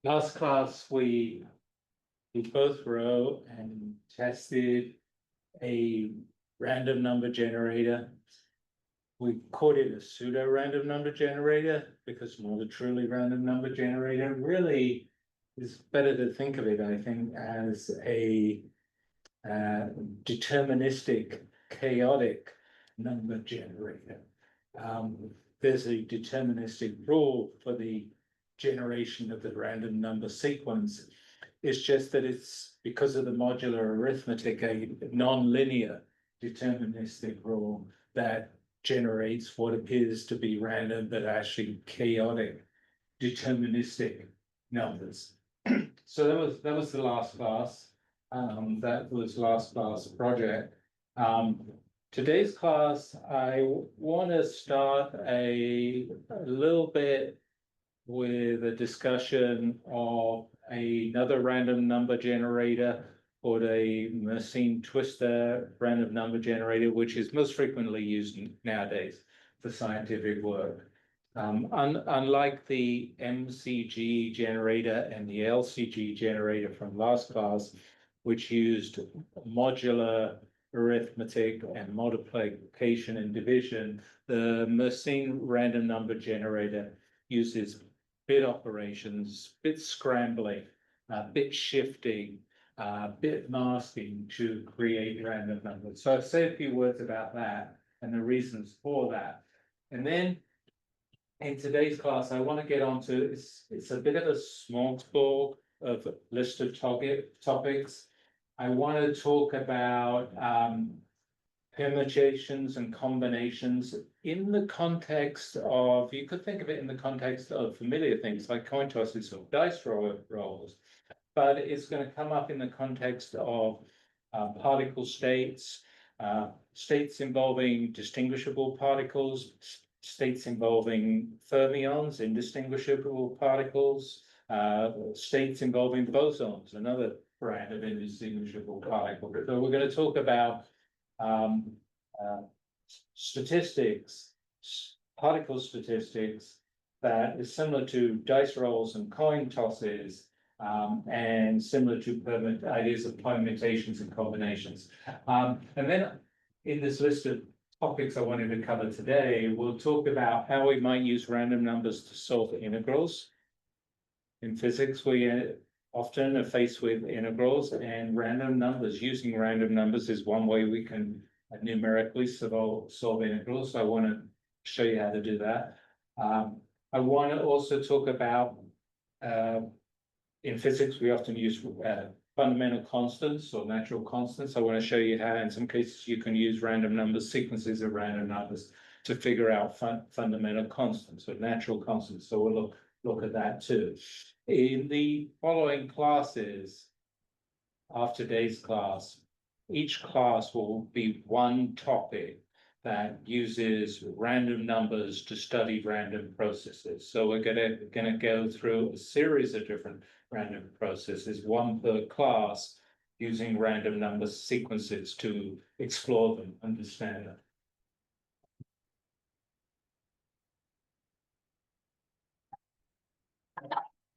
Last class, we both wrote and tested a random number generator. We called it a pseudo random number generator because not a truly random number generator. Really, it's better to think of it, I think, as a deterministic, chaotic number generator. There's a deterministic rule for the generation of the random number sequence. It's just that it's because of the modular arithmetic, a non-linear deterministic rule that generates what appears to be random, but actually chaotic deterministic numbers. So that was the last class. That was last class project. Today's class, I want to start a little bit with a discussion of another random number generator called a Mersenne twistor random number generator, which is most frequently used nowadays for scientific work. Unlike the MCG generator and the LCG generator from last class, which used modular arithmetic and multiplication and division, the Mersenne random number generator uses bit operations, bit scrambling, bit shifting, bit masking to create random numbers. So I've said a few words about that and the reasons for that. And then in today's class, I want to get on to, it's a bit of a smorgasbord of a list of topics. I want to talk about permutations and combinations in the context of, you could think of it in the context of familiar things like coin tosses or dice rolls, but it's going to come up in the context of particle states, states involving distinguishable particles, states involving fermions, indistinguishable particles, states involving bosons, another brand of indistinguishable particle. So we're going to talk about statistics, particle statistics that is similar to dice rolls and coin tosses, and similar to ideas of permutations and combinations. And then in this list of topics I wanted to cover today, we'll talk about how we might use random numbers to solve integrals. In physics, we often are faced with integrals, and random numbers. Using random numbers is one way we can numerically solve integrals. So I want to show you how to do that. I want to also talk about, in physics, we often use fundamental constants or natural constants. I want to show you how, in some cases, you can use random numbers, sequences of random numbers to figure out fundamental constants or natural constants. So we'll look at that too. In the following classes, after today's class, each class will be one topic that uses random numbers to study random processes. So we're going to go through a series of different random processes, one per class, using random number sequences to explore them, understand them.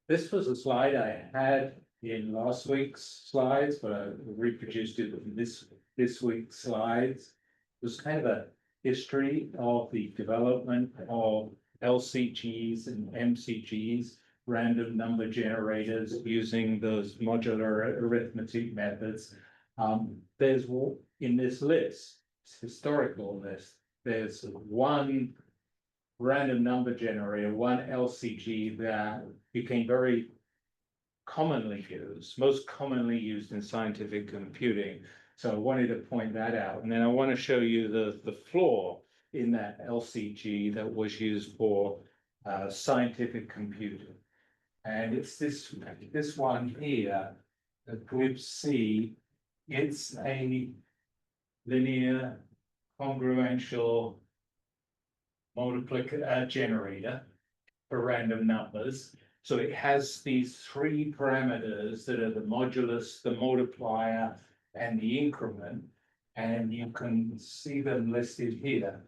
This was a slide I had in last week's slides, but I reproduced it in this week's slides. It was kind of a history of the development of LCGs and MCGs, random number generators, using those modular arithmetic methods. There's in this list, historical list, there's one random number generator, one LCG that became very commonly used, most commonly used in scientific computing. So I wanted to point that out. And then I want to show you the flaw in that LCG that was used for scientific computing. And it's this one here, group C. It's a linear congruential generator for random numbers. So it has these three parameters that are the modulus, the multiplier, and the increment, and you can see them listed here.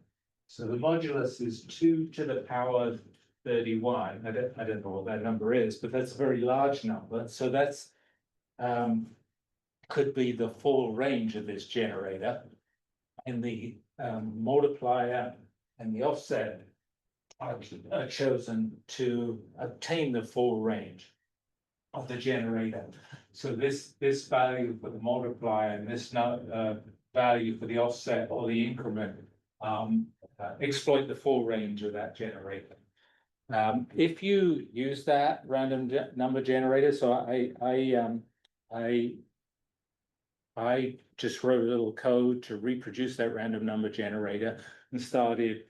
So the modulus is 2 to the power 31. I don't know what that number is, but that's a very large number. So that's could be the full range of this generator. And the multiplier and the offset are chosen to obtain the full range of the generator. So this value for the multiplier and this value for the offset or the increment exploit the full range of that generator. If you use that random number generator, so I just wrote a little code to reproduce that random number generator and started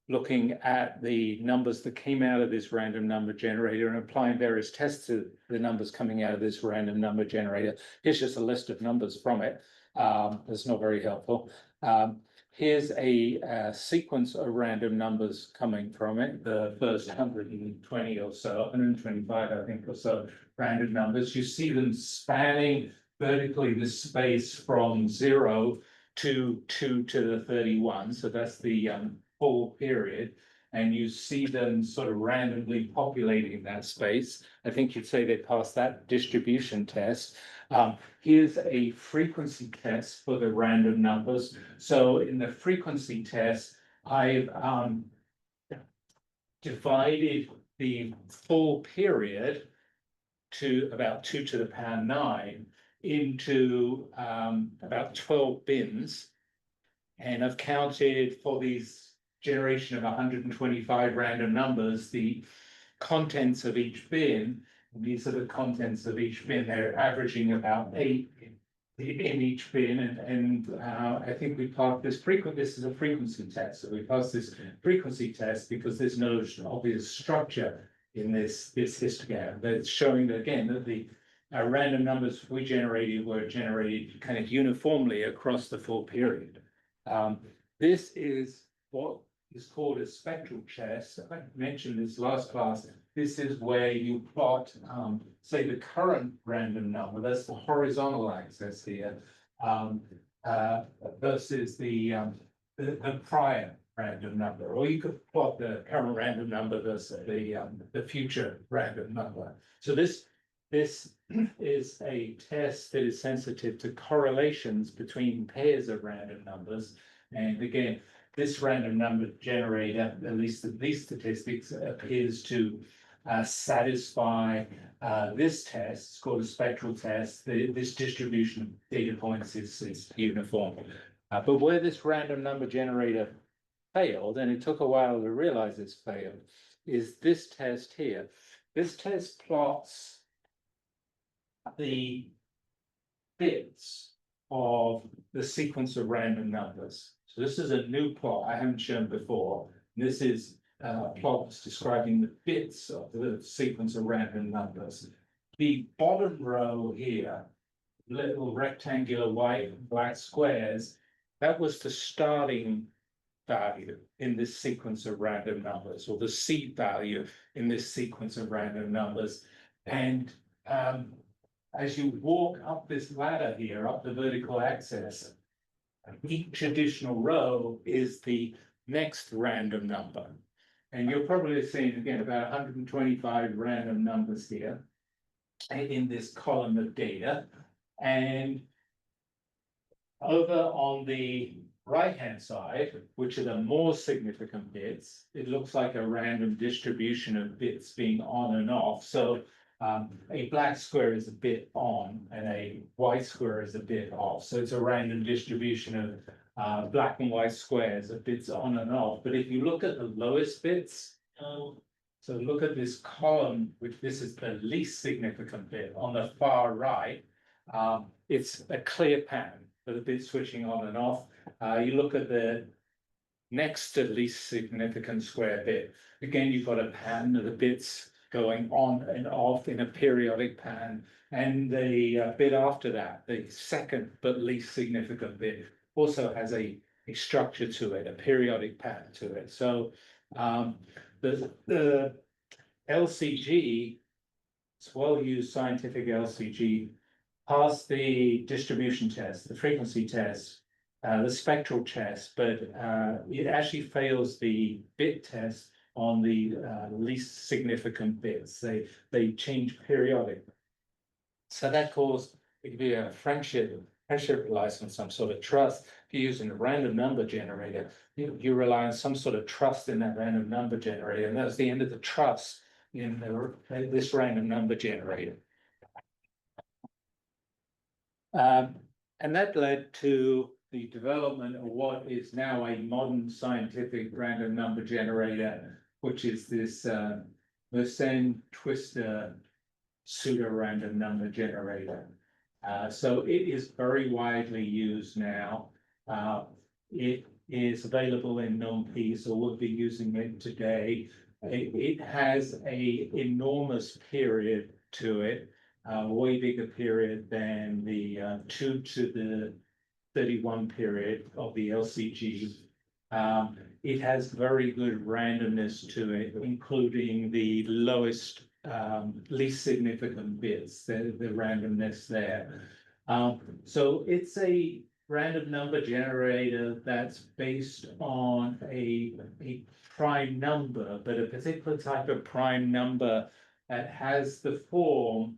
looking at the numbers that came out of this random number generator and applying various tests to the numbers coming out of this random number generator. Here's just a list of numbers from it. That's not very helpful. Here's a sequence of random numbers coming from it. The first 120 or so, 125, I think, or so random numbers. You see them spanning vertically the space from 0 to 2 to the 31. So that's the full period. And you see them sort of randomly populating that space. I think you'd say they passed that distribution test. Here's a frequency test for the random numbers. So in the frequency test, I've divided the full period to about 2 to the power 9 into about 12 bins. And I've counted for these generation of 125 random numbers, the contents of each bin. And these are the contents of each bin. They're averaging about 8 in each bin. And I think we passed this this is a frequency test. So we passed this frequency test because there's no obvious structure in this histogram. But it's showing that, again, that the random numbers we generated were generated kind of uniformly across the full period. This is what is called a spectral test. I mentioned this last class. This is where you plot, say, the current random number, that's the horizontal axis here, versus the prior random number. Or you could plot the current random number versus the future random number. So this is a test that is sensitive to correlations between pairs of random numbers. And again, this random number generator, at least these statistics, appears to satisfy this test. It's called a spectral test. This distribution of data points is uniform. But where this random number generator failed, and it took a while to realize it's failed, is this test here. This test plots the bits of the sequence of random numbers. So this is a new plot I haven't shown before. This is a plot that's describing the bits of the sequence of random numbers. The bottom row here, little rectangular white and black squares, that was the starting value in this sequence of random numbers, or the seed value in this sequence of random numbers. And as you walk up this ladder here, up the vertical axis, each additional row is the next random number. And you're probably seeing, again, about 125 random numbers here in this column of data. And over on the right-hand side, which are the more significant bits, it looks like a random distribution of bits being on and off. So a black square is a bit on and a white square is a bit off. So it's a random distribution of black and white squares of bits on and off. But if you look at the lowest bits, so look at this column, which this is the least significant bit on the far right, it's a clear pattern for the bits switching on and off. You look at the next to least significant square bit. Again, you've got a pattern of the bits going on and off in a periodic pattern. And the bit after that, the second but least significant bit, also has a structure to it, a periodic pattern to it. So the LCG, it's well-used scientific LCG, passed the distribution test, the frequency test, the spectral test, but it actually fails the bit test on the least significant bits. They change periodically. So that caused it could be a friendship relies on some sort of trust. If you're using a random number generator, you rely on some sort of trust in that random number generator, and that's the end of the trust in this random number generator. And that led to the development of what is now a modern scientific random number generator, which is this Mersenne-Twister pseudo-random number generator. So it is very widely used now. It is available in NumPy, so we'll be using it today. It has an enormous period to it, way bigger period than the 2 to the 31 period of the LCG. It has very good randomness to it, including the lowest, least significant bits, the randomness there. So it's a random number generator that's based on a prime number, but a particular type of prime number that has the form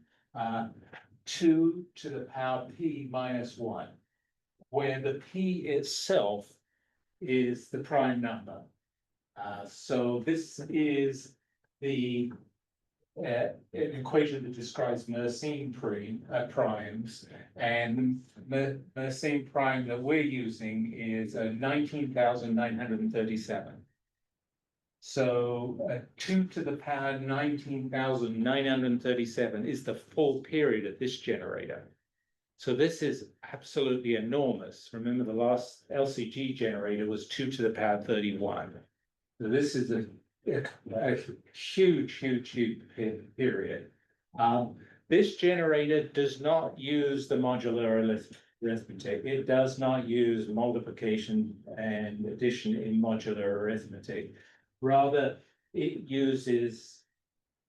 2 to the power p minus 1, where the p itself is the prime number. So this is the an equation that describes Mersenne primes, and the Mersenne prime that we're using is 19,937. So 2 to the power 19,937 is the full period of this generator. So this is absolutely enormous. Remember, the last LCG generator was 2 to the power 31. So this is a huge period. This generator does not use the modular arithmetic. It does not use multiplication and addition in modular arithmetic. Rather, it uses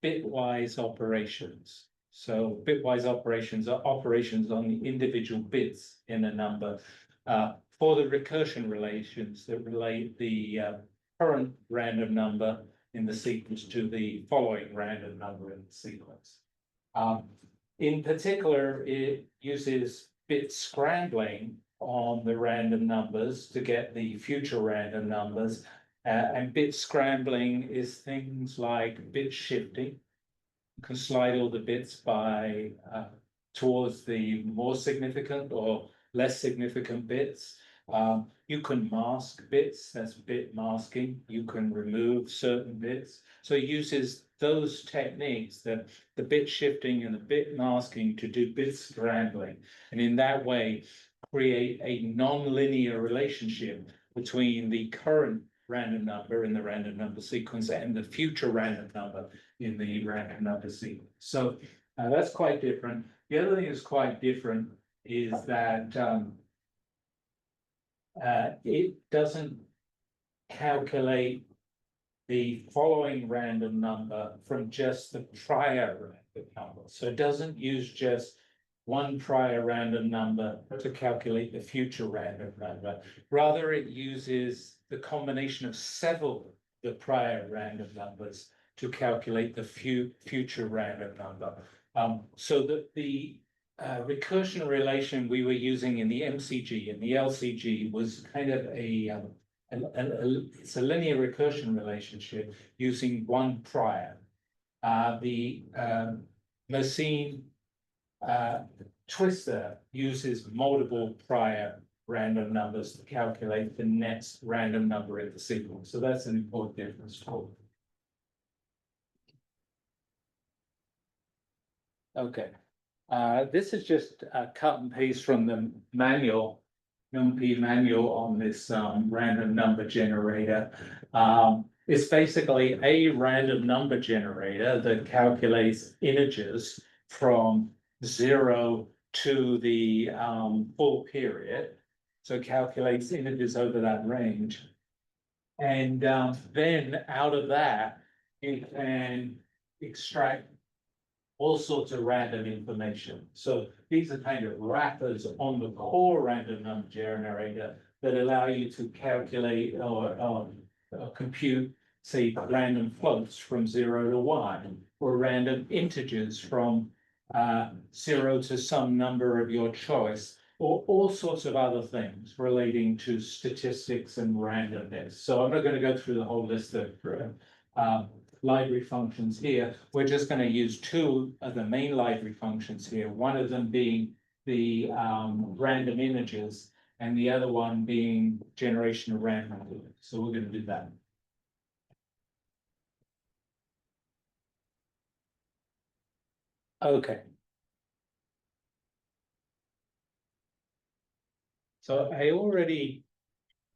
bitwise operations. So bitwise operations are operations on the individual bits in a number for the recursion relations that relate the current random number in the sequence to the following random number in the sequence. In particular, it uses bit scrambling on the random numbers to get the future random numbers. And bit scrambling is things like bit shifting. You can slide all the bits by towards the more significant or less significant bits. You can mask bits, that's bit masking. You can remove certain bits. So it uses those techniques, the bit shifting and the bit masking, to do bit scrambling. And in that way, create a non-linear relationship between the current random number in the random number sequence and the future random number in the random number sequence. So that's quite different. The other thing that's quite different is that it doesn't calculate the following random number from just the prior random number. So it doesn't use just one prior random number to calculate the future random number. Rather, it uses the combination of several the prior random numbers to calculate the future random number. So that the recursion relation we were using in the MCG and the LCG was kind of it's a linear recursion relationship using one prior. The Mersenne Twister uses multiple prior random numbers to calculate the next random number in the sequence. So that's an important difference too. Okay. This is just a cut and paste from the manual, NumPy manual on this random number generator. It's basically a random number generator that calculates integers from 0 to the full period. So it calculates integers over that range. And then out of that, you can extract all sorts of random information. So these are kind of wrappers on the core random number generator that allow you to calculate or compute say, random floats from 0 to 1, or random integers from 0 to some number of your choice, or all sorts of other things relating to statistics and randomness. So I'm not going to go through the whole list of library functions here. We're just going to use two of the main library functions here, one of them being the random integers, and the other one being generation of random. So we're going to do that. Okay. So I already,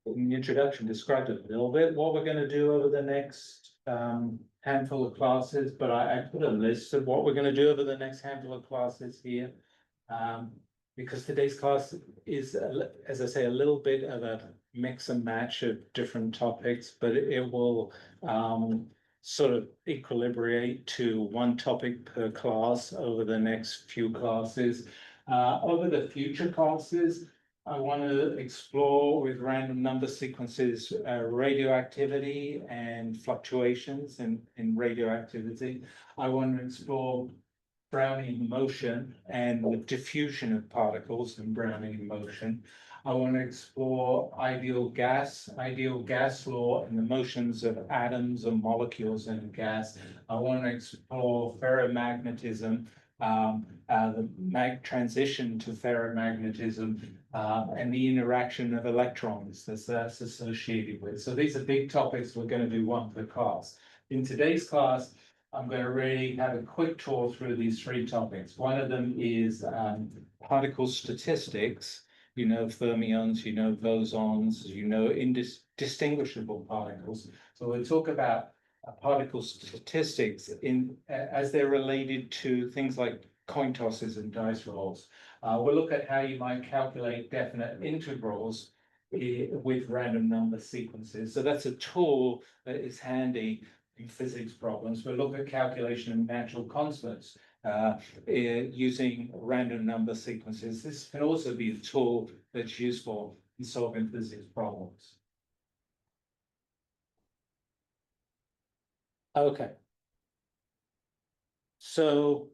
in the introduction, described it a little bit, what we're going to do over the next handful of classes, but I put a list of what we're going to do over the next handful of classes here. Because today's class is, as I say, a little bit of a mix and match of different topics, but it will sort of equilibrate to one topic per class over the next few classes. Over the future classes, I want to explore with random number sequences radioactivity and fluctuations in radioactivity. I want to explore Brownian motion and the diffusion of particles in Brownian motion. I want to explore ideal gas law, and the motions of atoms and molecules in gas. I want to explore ferromagnetism, the transition to ferromagnetism, and the interaction of electrons that's associated with. So these are big topics. We're going to do one per class. In today's class, I'm going to really have a quick tour through these three topics. One of them is particle statistics. You know fermions, you know bosons, you know indistinguishable particles. So we'll talk about particle statistics as they're related to things like coin tosses and dice rolls. We'll look at how you might calculate definite integrals with random number sequences. So that's a tool that is handy in physics problems. We'll look at calculation of natural constants using random number sequences. This can also be a tool that's useful in solving physics problems. Okay. So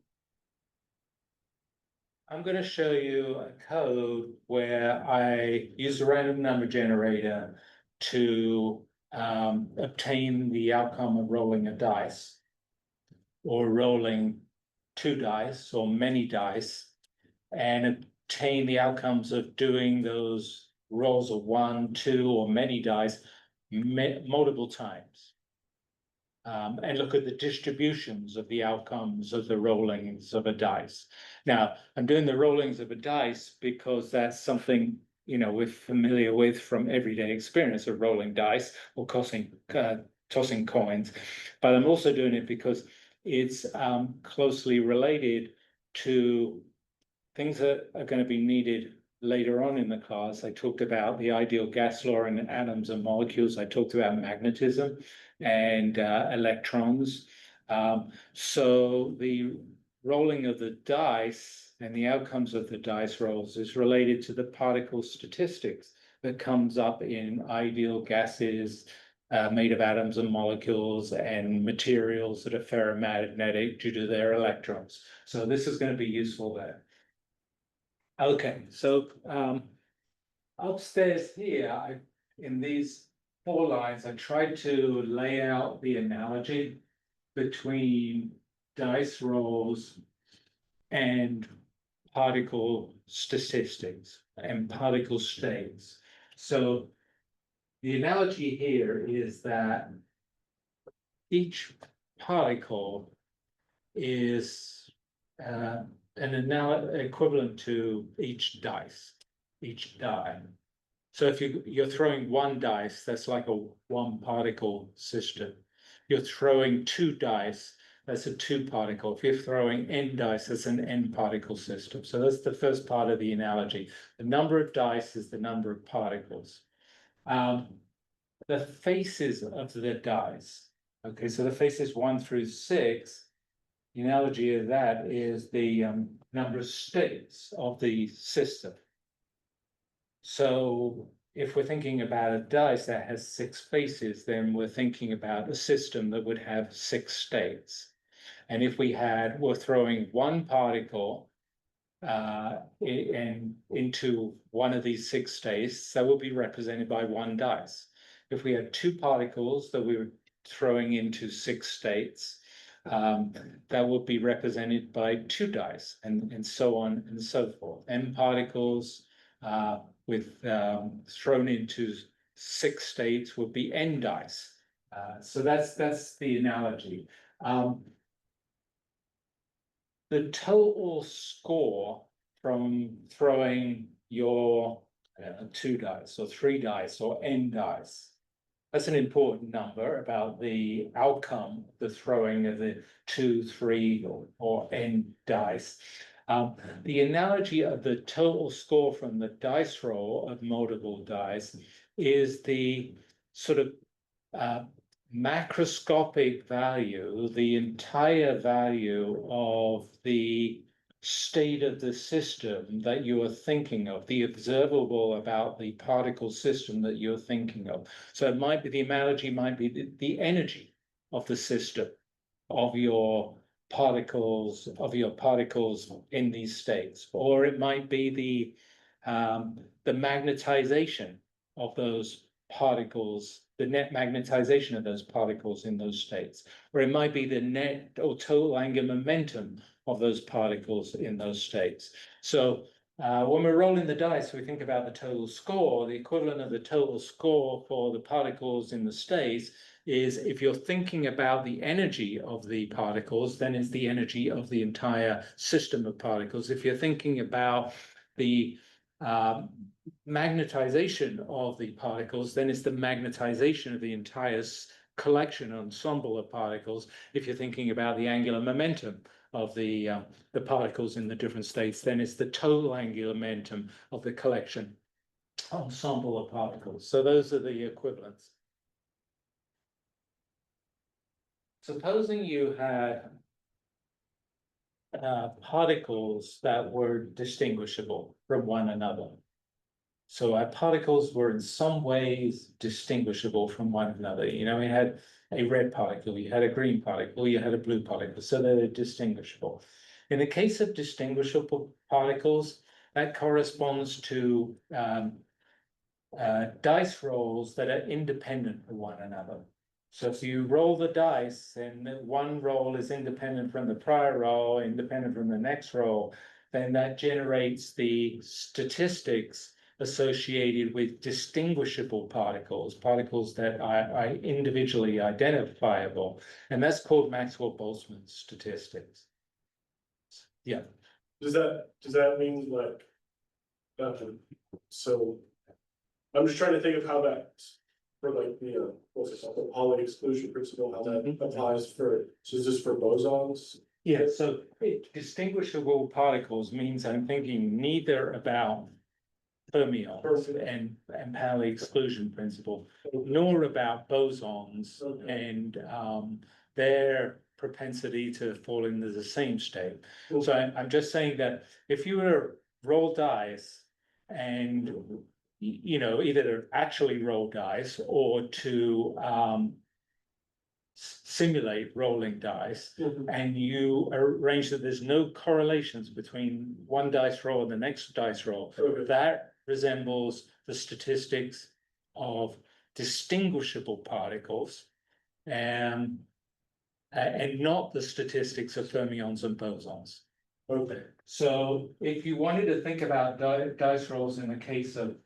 I'm going to show you a code where I use a random number generator to obtain the outcome of rolling a dice, or rolling two dice or many dice, and obtain the outcomes of doing those rolls of one, two, or many dice multiple times. And look at the distributions of the outcomes of the rollings of a dice. Now, I'm doing the rollings of a dice because that's something, you know, we're familiar with from everyday experience of rolling dice or tossing coins. But I'm also doing it because it's closely related to things that are going to be needed later on in the class. I talked about the ideal gas law in atoms and molecules. I talked about magnetism and electrons. So the rolling of the dice and the outcomes of the dice rolls is related to the particle statistics that comes up in ideal gases made of atoms and molecules and materials that are ferromagnetic due to their electrons. So this is going to be useful there. Okay, so upstairs here, in these 4 lines, I tried to lay out the analogy between dice rolls and particle statistics and particle states. So the analogy here is that each particle is an equivalent to each dice, each die. So if you're throwing one dice, that's like a one particle system. You're throwing 2 dice, that's a 2 particle. If you're throwing n dice, that's an n particle system. So that's the first part of the analogy. The number of dice is the number of particles. The faces of the dice. Okay, so the faces 1 through 6. The analogy of that is the number of states of the system. So if we're thinking about a dice that has 6 faces, then we're thinking about a system that would have 6 states. And if we're throwing one particle into one of these 6 states, that will be represented by one dice. If we had 2 particles that we were throwing into 6 states, that would be represented by 2 dice, and so on and so forth. M particles with thrown into 6 states would be n dice. So that's the analogy. The total score from throwing your 2 dice or 3 dice or n dice, that's an important number about the outcome of the throwing of the 2, 3, or n dice. The analogy of the total score from the dice roll of multiple dice is the sort of macroscopic value, the entire value of the state of the system that you are thinking of, the observable about the particle system that you're thinking of. So it might be, the analogy might be the energy of the system of your particles in these states, or it might be the magnetization of those particles, the net magnetization of those particles in those states, or it might be the net or total angular momentum of those particles in those states. So when we're rolling the dice, we think about the total score. The equivalent of the total score for the particles in the states is, if you're thinking about the energy of the particles, then it's the energy of the entire system of particles. If you're thinking about the magnetization of the particles, then it's the magnetization of the entire collection, ensemble of particles. If you're thinking about the angular momentum of the particles in the different states, then it's the total angular momentum of the collection, ensemble of particles. So those are the equivalents. Supposing you had particles that were distinguishable from one another. So our particles were in some ways distinguishable from one another. You know, we had a red particle, you had a green particle, you had a blue particle, so they're distinguishable. In the case of distinguishable particles, that corresponds to dice rolls that are independent of one another. So if you roll the dice and one roll is independent from the prior roll, independent from the next roll, then that generates the statistics associated with distinguishable particles, particles that are individually identifiable. And that's called Maxwell-Boltzmann statistics. Yeah. Does that mean like, so I'm just trying to think of how that, for like the what's it called, the Pauli exclusion principle, how that applies for, so is this for bosons? Yeah, so distinguishable particles means I'm thinking neither about fermions and Pauli exclusion principle, nor about bosons and their propensity to fall into the same state. So I'm just saying that if you were to roll dice and, you know, either actually roll dice or to simulate rolling dice, and you arrange that there's no correlations between one dice roll and the next dice roll, that resembles the statistics of distinguishable particles and not the statistics of fermions and bosons. Okay. So if you wanted to think about dice rolls in the case of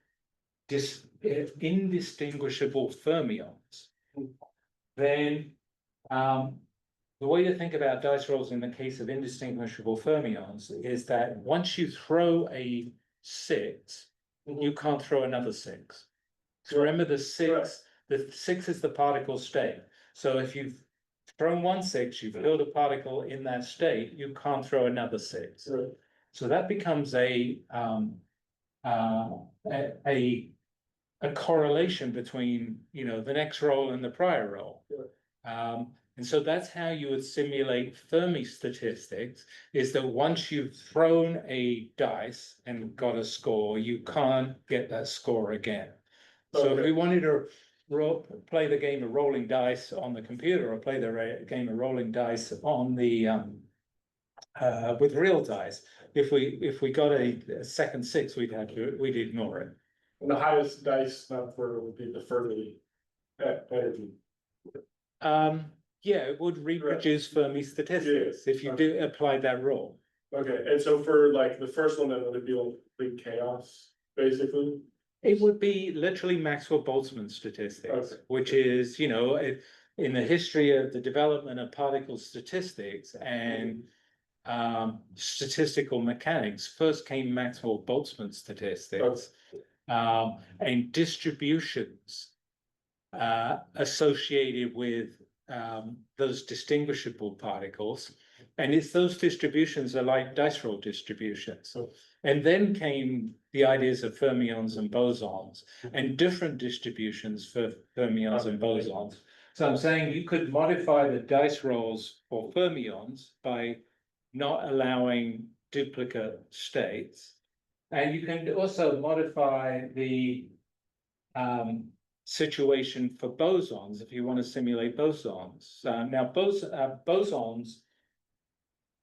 indistinguishable fermions, then the way to think about dice rolls in the case of indistinguishable fermions is that once you throw a 6, you can't throw another 6. So remember the 6 is the particle state. So if you've thrown one 6, you've filled a particle in that state, you can't throw another 6. Right. So that becomes a correlation between, you know, the next roll and the prior roll. And so that's how you would simulate Fermi statistics, is that once you've thrown a dice and got a score, you can't get that score again. So if Okay. we wanted to play the game of rolling dice on the computer, or play the game of rolling dice on the with real dice, if we got a second six, we'd ignore it. And the highest dice number would be the Fermi energy. Yeah, it would reproduce Fermi statistics if you do apply that rule. Okay, and so for like the first one, then it would be like chaos, basically. It would be literally Maxwell-Boltzmann statistics, Okay. which is, you know, in the history of the development of particle statistics and statistical mechanics, first came Maxwell-Boltzmann statistics, and distributions associated with those distinguishable particles. And it's those distributions are like dice roll distributions. And then came the ideas of fermions and bosons and different distributions for fermions and bosons. So I'm saying you could modify the dice rolls for fermions by not allowing duplicate states. And you can also modify the situation for bosons if you want to simulate bosons. Now, bosons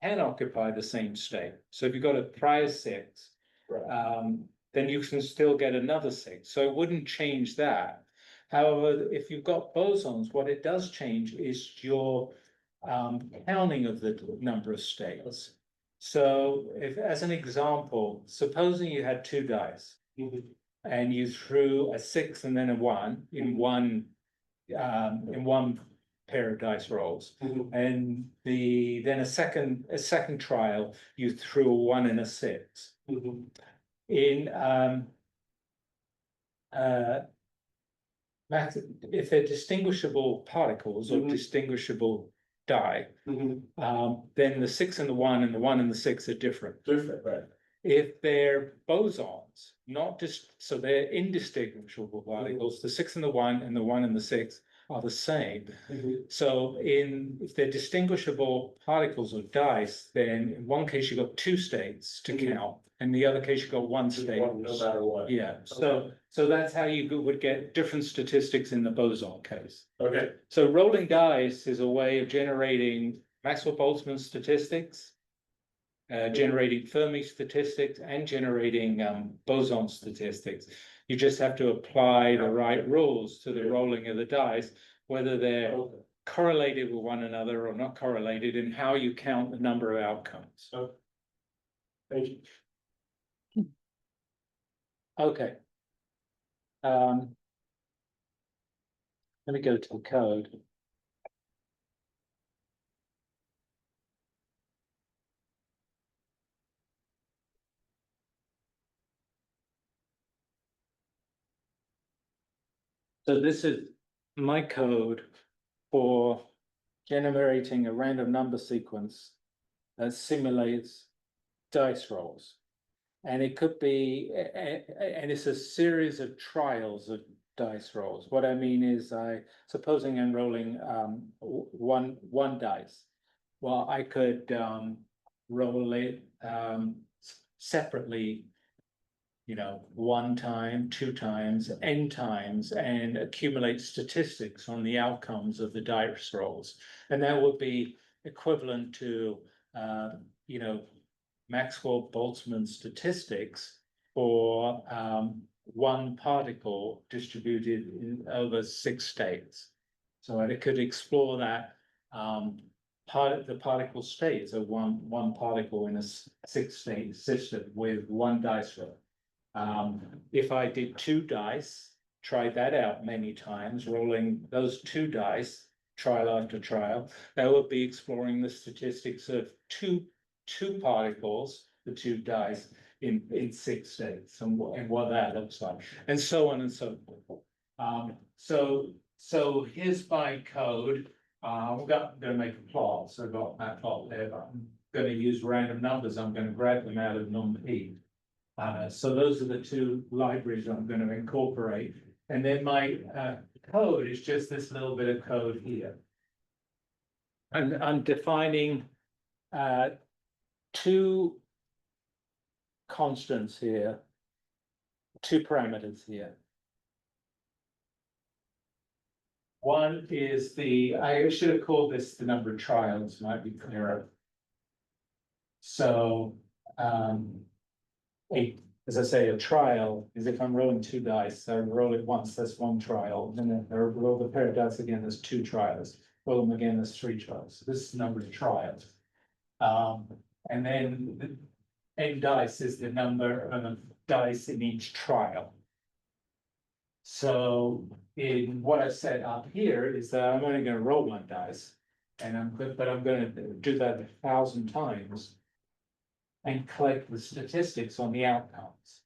can occupy the same state. So if you've got a prior six, then you can still get another six. So it wouldn't change that. However, if you've got bosons, what it does change is your counting of the number of states. So if, as an example, supposing you had two dice and you threw a six and then a one in one pair of dice rolls, and then a second trial you threw a one and a six. In if they're distinguishable particles or distinguishable die, then the six and the one and the six are different. Different, right? If they're bosons, not just so they're indistinguishable particles, the six and the one and the six are the same. So if they're distinguishable particles or dice, then in one case you got two states to count, and the other case you got one state. No matter what. Yeah, so that's how you would get different statistics in the boson case. Okay. So rolling dice is a way of generating Maxwell-Boltzmann statistics, generating Fermi statistics, and generating boson statistics. You just have to apply the right rules to the rolling of the dice, whether they're correlated with one another or not correlated, and how you count the number of outcomes. Thank you. Okay. Let me go to the code. So this is my code for generating a random number sequence that simulates dice rolls. And it could be, and it's a series of trials of dice rolls. What I mean is supposing I'm rolling one dice. Well, I could roll it separately, one time, two times, n times, and accumulate statistics on the outcomes of the dice rolls. And that would be equivalent to, Maxwell-Boltzmann statistics for one particle distributed over six states. So it could explore that the particle states of one particle in a six-state system with one dice roll. If I did two dice, tried that out many times, rolling those two dice, trial after trial, that would be exploring the statistics of two particles, the two dice, in six states, and what that looks like, and so on and so forth. So here's my code. I'm gonna make a plot, so I've got that plot there, but I'm gonna use random numbers. I'm gonna grab them out of NumPy. So those are the two libraries I'm going to incorporate. And then my code is just this little bit of code here. And I'm defining two constants here, two parameters here. One is I should have called this the number of trials, might be clearer. So, as I say, a trial is if I'm rolling two dice, I roll it once, that's one trial, and then I roll the pair of dice again, there's two trials. Roll them again, there's three trials. So this is the number of trials. And then the n dice is the number of dice in each trial. So in what I set up here is that I'm only gonna roll one dice. And I'm gonna do that 1,000 times. And collect the statistics on the outcomes.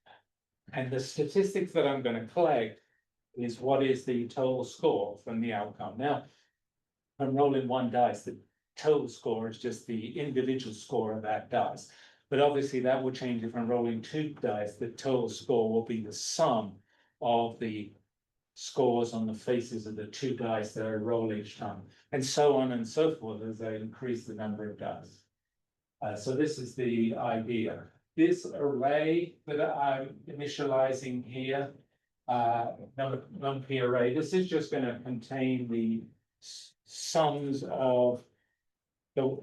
And the statistics that I'm gonna collect is what is the total score from the outcome. Now, I'm rolling one dice, the total score is just the individual score of that dice. But obviously that will change if I'm rolling two dice, the total score will be the sum of the scores on the faces of the two dice that I roll each time, and so on and so forth as I increase the number of dice. So this is the idea. This array that I'm initializing here, numpy array, this is just going to contain the sums of the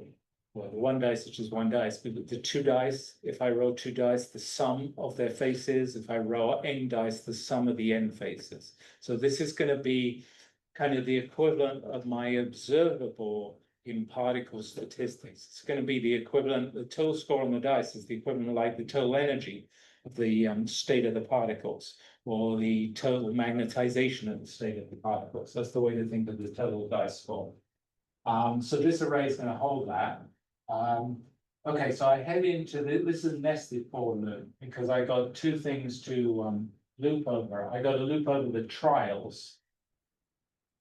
one dice, which is one dice, but the two dice, if I roll two dice, the sum of their faces. If I roll n dice, the sum of the n faces. So this is going to be kind of the equivalent of my observable in particle statistics. It's going to be the equivalent, the total score on the dice is the equivalent of like the total energy of the state of the particles, or the total magnetization of the state of the particles. That's the way to think of the total dice score. So this array is going to hold that. Okay, so I head into this is nested for loop because I got two things to loop over. I got to loop over the trials.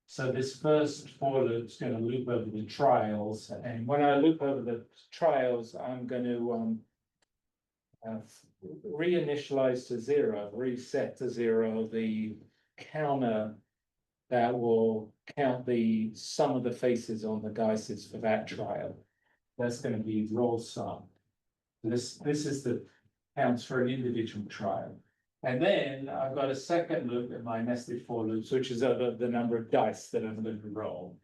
So this first for loop is going to loop over the trials, and when I loop over the trials, I'm going to reinitialize to zero, reset to zero the counter that will count the sum of the faces on the dices for that trial. That's going to be roll sum. This is the counts for an individual trial. And then I've got a second loop in my nested for loops, which is over the number of dice that I'm going to roll.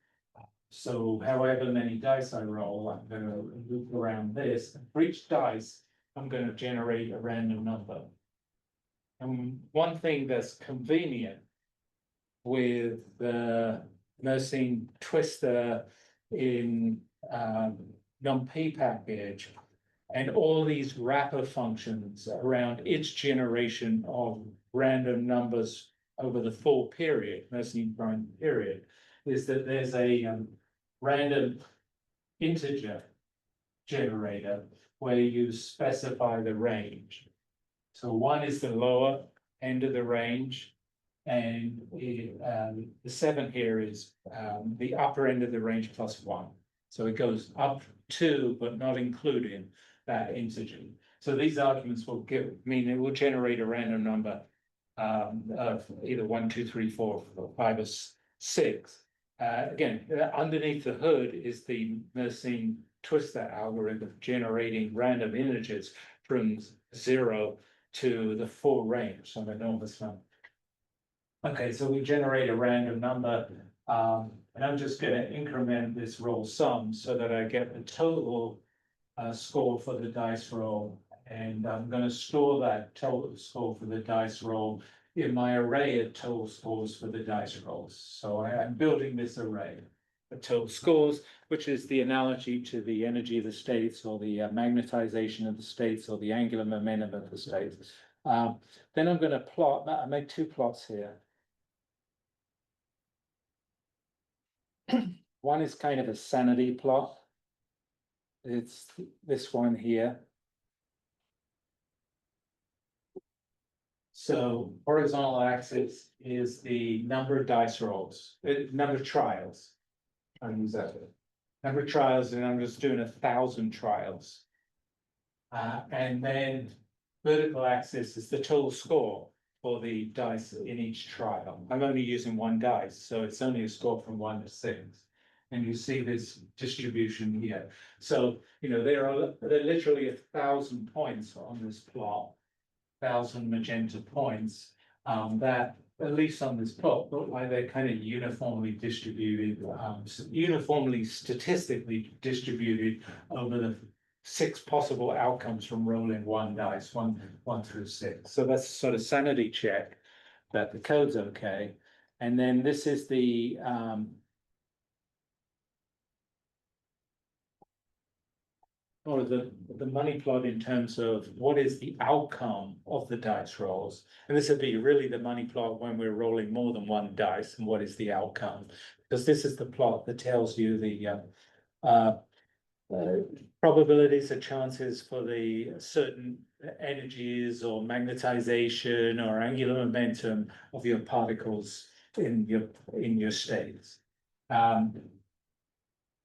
So however many dice I roll, I'm going to loop around this. And for each dice, I'm going to generate a random number. And one thing that's convenient with the nursing twister in numpy package and all these wrapper functions around its generation of random numbers over the full period, nursing prime period, is that there's a random integer generator where you specify the range. So one is the lower end of the range, and the 7 here is the upper end of the range plus 1. So it goes up to, but not including that integer. So these arguments will mean it will generate a random number of either 1, 2, 3, 4, 5, or 6. Again, underneath the hood is the Mersenne twister algorithm generating random integers from 0 to the full range, some enormous number. Okay, so we generate a random number, and I'm just going to increment this roll sum so that I get the total score for the dice roll, and I'm going to store that total score for the dice roll in my array of total scores for the dice rolls. So I'm building this array of total scores, which is the analogy to the energy of the states, or the magnetization of the states, or the angular momentum of the states. Then I'm going to plot. I made two plots here. One is kind of a sanity plot. It's this one here. So horizontal axis is the number of dice rolls, number of trials. I use that. Number of trials, and I'm just doing 1,000 trials. And then vertical axis is the total score for the dice in each trial. I'm only using one dice, so it's only a score from 1 to 6. And you see this distribution here. So, you know, there are literally 1,000 points on this plot, 1,000 magenta points that at least on this plot, look like they're kind of uniformly distributed, uniformly statistically distributed over the 6 possible outcomes from rolling one dice, one through 6. So that's sort of sanity check that the code's okay. And then this is the or the money plot in terms of what is the outcome of the dice rolls. And this would be really the money plot when we're rolling more than one dice and what is the outcome. Because this is the plot that tells you the probabilities or chances for the certain energies or magnetization or angular momentum of your particles in your states.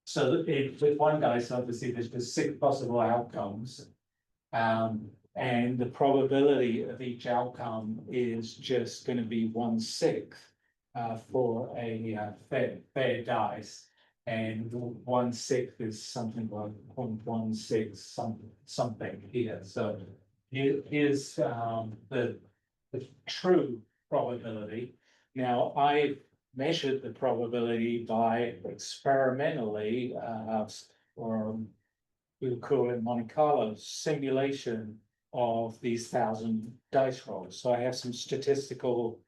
So with one dice, obviously, there's just 6 possible outcomes. And the probability of each outcome is just going to be 1/6 for a fair dice. And 1/6 is something like 0.16 something here. So here's the true probability. Now I measured the probability by experimentally, or we'll call it Monte Carlo simulation of these 1,000 dice rolls. So I have some statistical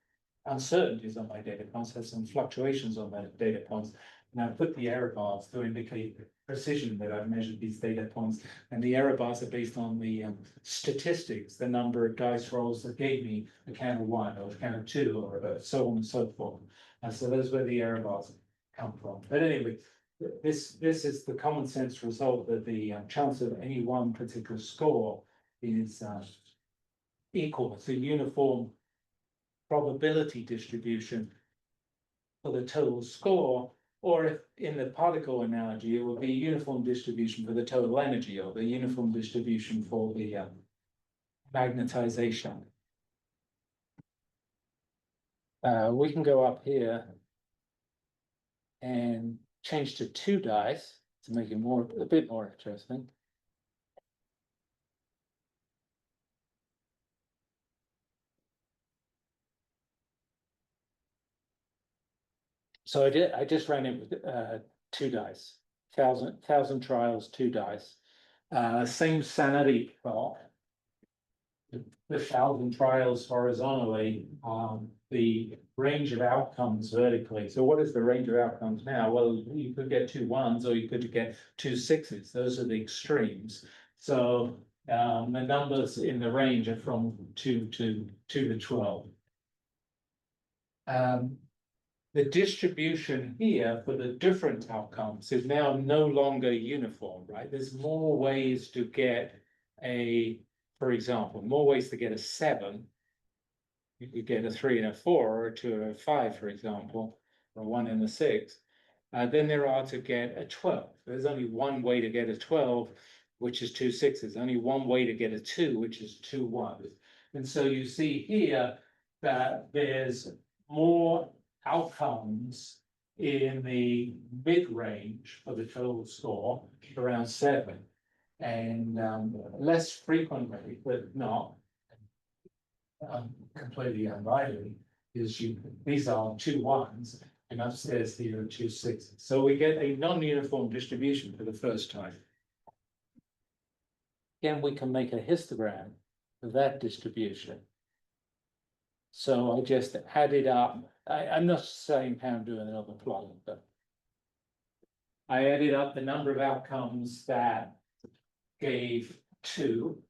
uncertainties on my data points, have some fluctuations on my data points. And I put the error bars to indicate the precision that I've measured these data points. And the error bars are based on the statistics, the number of dice rolls that gave me a count of 1 or a count of 2 or so on and so forth. And so that's where the error bars come from. But anyway, this is the common sense result that the chance of any one particular score is equal. It's a uniform probability distribution for the total score, or if in the particle analogy, it would be a uniform distribution for the total energy, or the uniform distribution for the magnetization. We can go up here and change to 2 dice to make it a bit more interesting. So I just ran it with 2 dice, 1,000 trials, 2 dice. Same sanity plot. The 1,000 trials horizontally, the range of outcomes vertically. So what is the range of outcomes now? Well, you could get 2 1s or you could get 2 6s. Those are the extremes. So the numbers in the range are from 2 to 12. The distribution here for the different outcomes is now no longer uniform, right? There's more ways to get for example, more ways to get a 7. You could get a 3 and a 4, or a 2 and a 5, for example, or a 1 and a 6. Then there are to get a 12. There's only one way to get a 12, which is 2 6s. Only one way to get a 2, which is 2 1s. And so you see here that there's more outcomes in the mid-range of the total score, around 7. And less frequently, but not completely unlikely, is these are 2 1s, and upstairs here are 2 6s. So we get a non-uniform distribution for the first time. Again, we can make a histogram of that distribution. So I just added up. I'm not saying how I'm doing it on the plot, but I added up the number of outcomes that gave 2,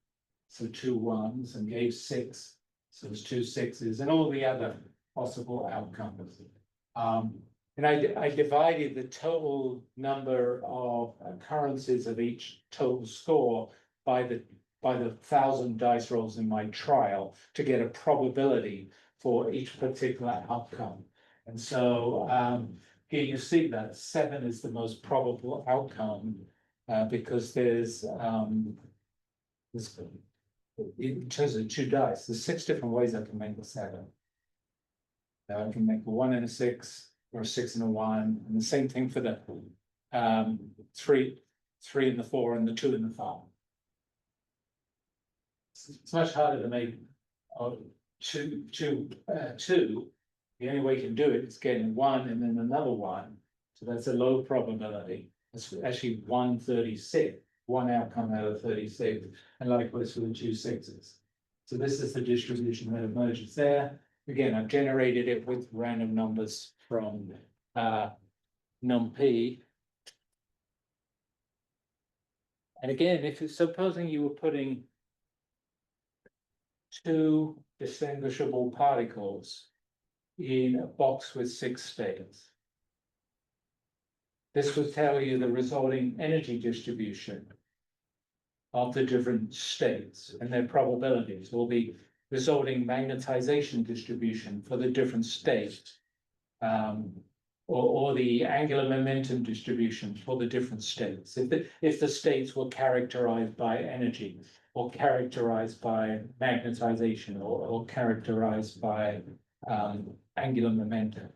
so 2 1s, and gave 6, so it's 2 6s, and all the other possible outcomes. And I divided the total number of occurrences of each total score by the 1,000 dice rolls in my trial to get a probability for each particular outcome. And so here you see that 7 is the most probable outcome because there's in terms of 2 dice, there's 6 different ways I can make a 7. Now I can make a 1 and a 6, or a 6 and a 1, and the same thing for the 3 and the 4, and the 2 and the 5. It's much harder to make 2 The only way you can do it is getting one and then another one. So that's a low probability. It's actually 1/36, one outcome out of 36, and likewise for the two sixes. So this is the distribution that emerges there. Again, I've generated it with random numbers from NumP. And again, if you're supposing you were putting two distinguishable particles in a box with 6 states, this would tell you the resulting energy distribution of the different states and their probabilities, or the resulting magnetization distribution for the different states, or the angular momentum distribution for the different states. If the states were characterized by energy, or characterized by magnetization, or characterized by angular momentum.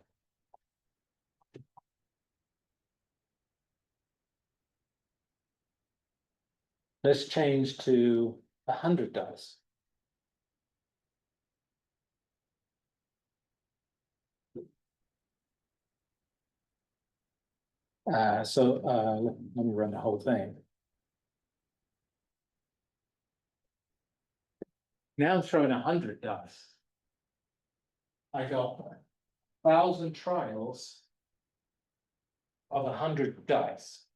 Let's change to 100 dice. Let me run the whole thing. Now I'm throwing 100 dice. I got 1,000 trials of 100 dice.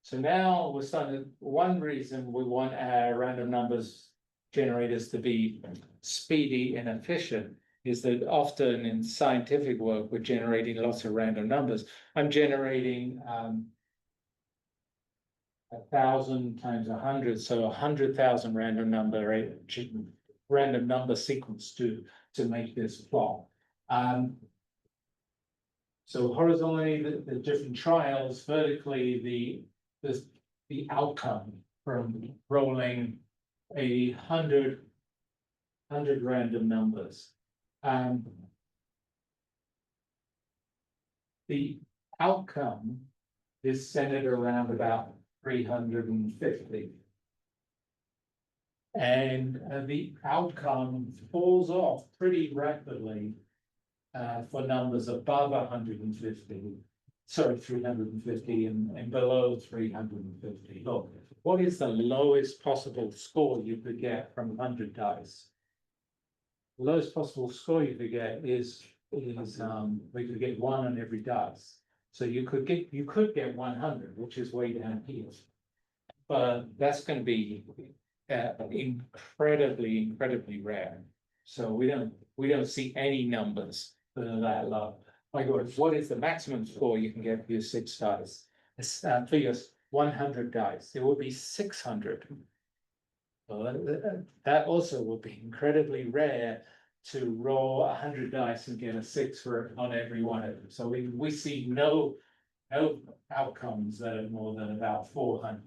So now we're starting. One reason we want our random numbers generators to be speedy and efficient is that often in scientific work, we're generating lots of random numbers. I'm generating 1,000 times 100, so 100,000 random number sequence to make this plot. So horizontally, the different trials, vertically, the outcome from rolling 100 random numbers. The outcome is centered around about 350. And the outcome falls off pretty rapidly for numbers above 150. Sorry, 350 and below 350. Look, what is the lowest possible score you could get from 100 dice? The lowest possible score you could get is we could get 1 on every dice. So you could get 100, which is way down here. But that's going to be incredibly rare. So we don't see any numbers that are that low. My God, what is the maximum score you can get for your 6 dice? For your 100 dice, it would be 600. Well, that also would be incredibly rare to roll 100 dice and get a 6 on every one of them. So we see no outcomes that are more than about 400.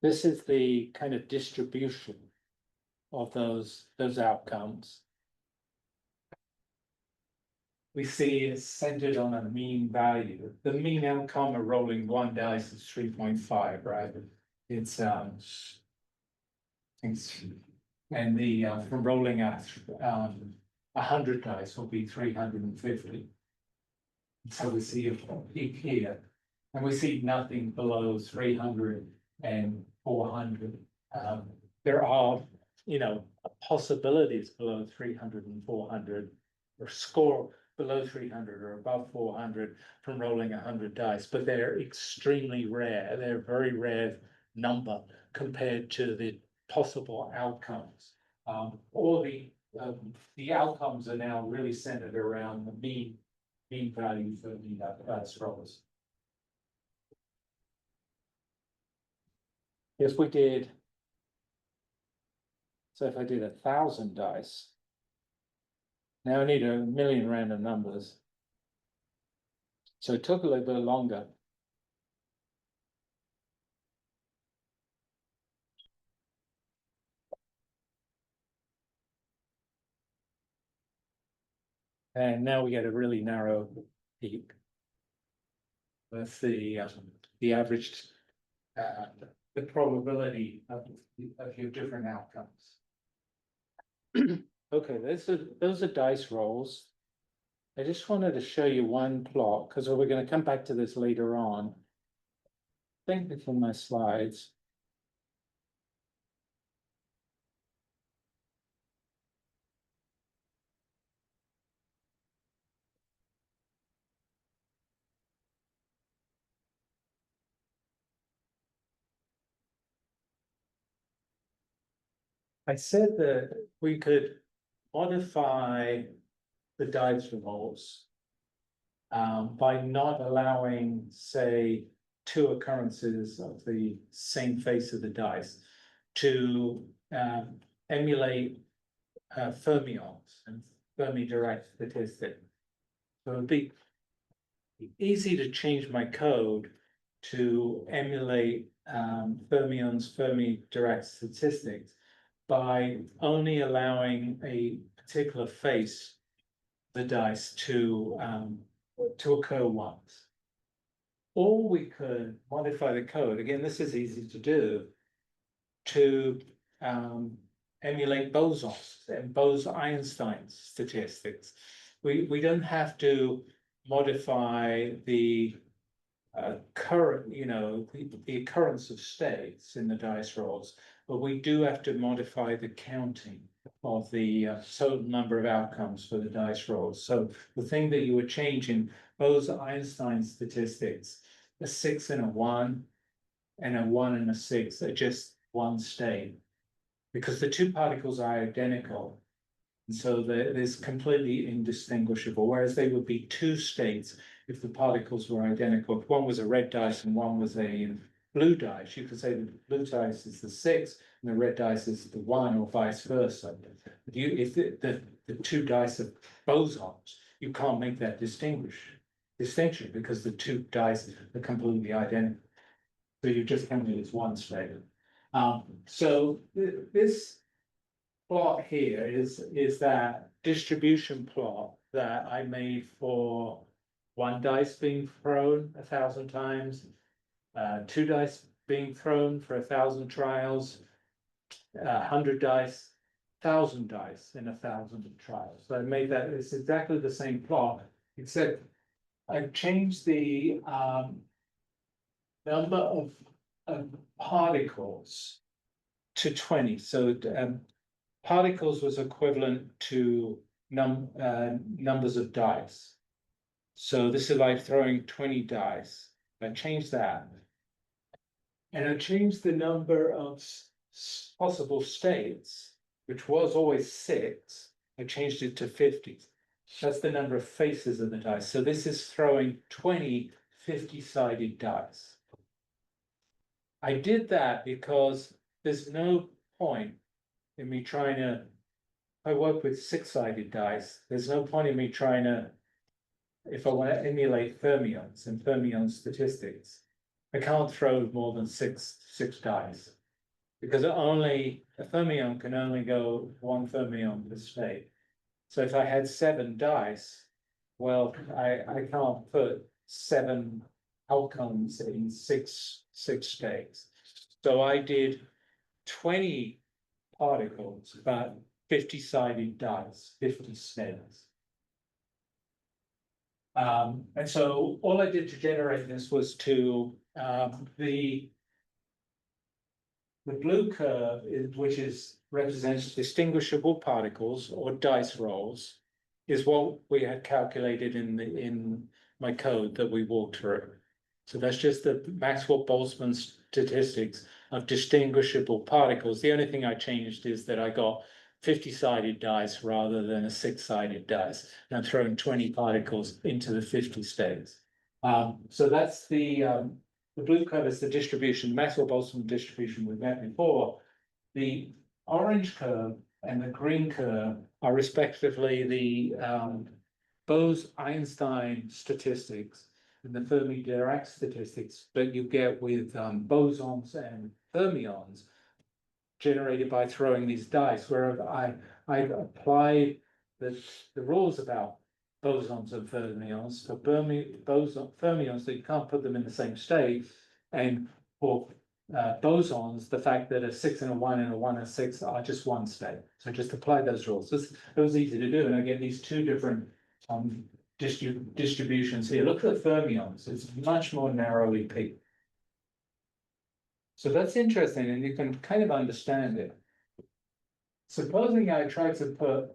This is the kind of distribution of those outcomes. We see it's centered on a mean value. The mean outcome of rolling 1 dice is 3.5, right? It's and the from rolling 100 dice will be 350. So we see a peak here, and we see nothing below 300 and 400. There are, possibilities below 300 and 400, or score below 300 or above 400 from rolling 100 dice, but they're extremely rare. They're a very rare number compared to the possible outcomes. All the outcomes are now really centered around the mean value for the scrolls. If I did 1,000 dice, now I need 1,000,000 random numbers. So it took a little bit longer. And now we get a really narrow peak. That's the average, the probability of your different outcomes. Okay, those are dice rolls. I just wanted to show you one plot, because we're gonna come back to this later on. Thank you for my slides. I said that we could modify the dice rolls by not allowing, say, two occurrences of the same face of the dice to emulate fermions and Fermi direct statistics. So it'd be easy to change my code to emulate fermions, Fermi direct statistics by only allowing a particular face the dice to occur once. Or we could modify the code. Again, this is easy to do to emulate bosons and Bose-Einstein statistics. We don't have to modify the current, the occurrence of states in the dice rolls, but we do have to modify the counting of the total number of outcomes for the dice rolls. So the thing that you were changing, Bose-Einstein statistics, a 6 and a 1 and a 1 and a 6 are just one state, because the two particles are identical. And so there's completely indistinguishable, whereas they would be two states if the particles were identical. If one was a red dice and one was a blue dice, you could say the blue dice is the 6 and the red dice is the 1, or vice versa. If the two dice are bosons, you can't make that distinction because the two dice are completely identical. So you just count it as one state. So this plot here is that distribution plot that I made for one dice being thrown 1,000 times, two dice being thrown for 1,000 trials, 100 dice, 1,000 dice in 1,000 trials. So I made that, it's exactly the same plot, except I've changed the number of particles to 20. So particles was equivalent to numbers of dice. So this is like throwing 20 dice. I changed that. And I changed the number of possible states, which was always 6. I changed it to 50. That's the number of faces of the dice. So this is throwing 20 50-sided dice. I did that because there's no point in me trying to, I work with 6-sided dice. There's no point in me trying to, if I want to emulate fermions and fermion statistics, I can't throw more than six dice, because a fermion can only go one fermion per state. So if I had 7 dice, well, I can't put 7 outcomes in six states. So I did 20 particles, but 50-sided dice, 50 states. And so all I did to generate this was to the blue curve, which represents distinguishable particles or dice rolls, is what we had calculated in my code that we walked through. So that's just the Maxwell-Boltzmann statistics of distinguishable particles. The only thing I changed is that I got 50-sided dice rather than a 6-sided dice. And I'm throwing 20 particles into the 50 states. So that's the blue curve is the distribution, Maxwell-Boltzmann distribution we met before. The orange curve and the green curve are respectively the Bose-Einstein statistics and the Fermi-Dirac statistics that you get with bosons and fermions generated by throwing these dice, where I've applied the rules about bosons and fermions for fermions that you can't put them in the same state, and for bosons, the fact that a 6 and a 1 and a 1 and a 6 are just one state. So just apply those rules. It was easy to do, and I get these two different distributions here. Look at the fermions, it's much more narrowly peaked. So that's interesting, and you can kind of understand it. Supposing I try to put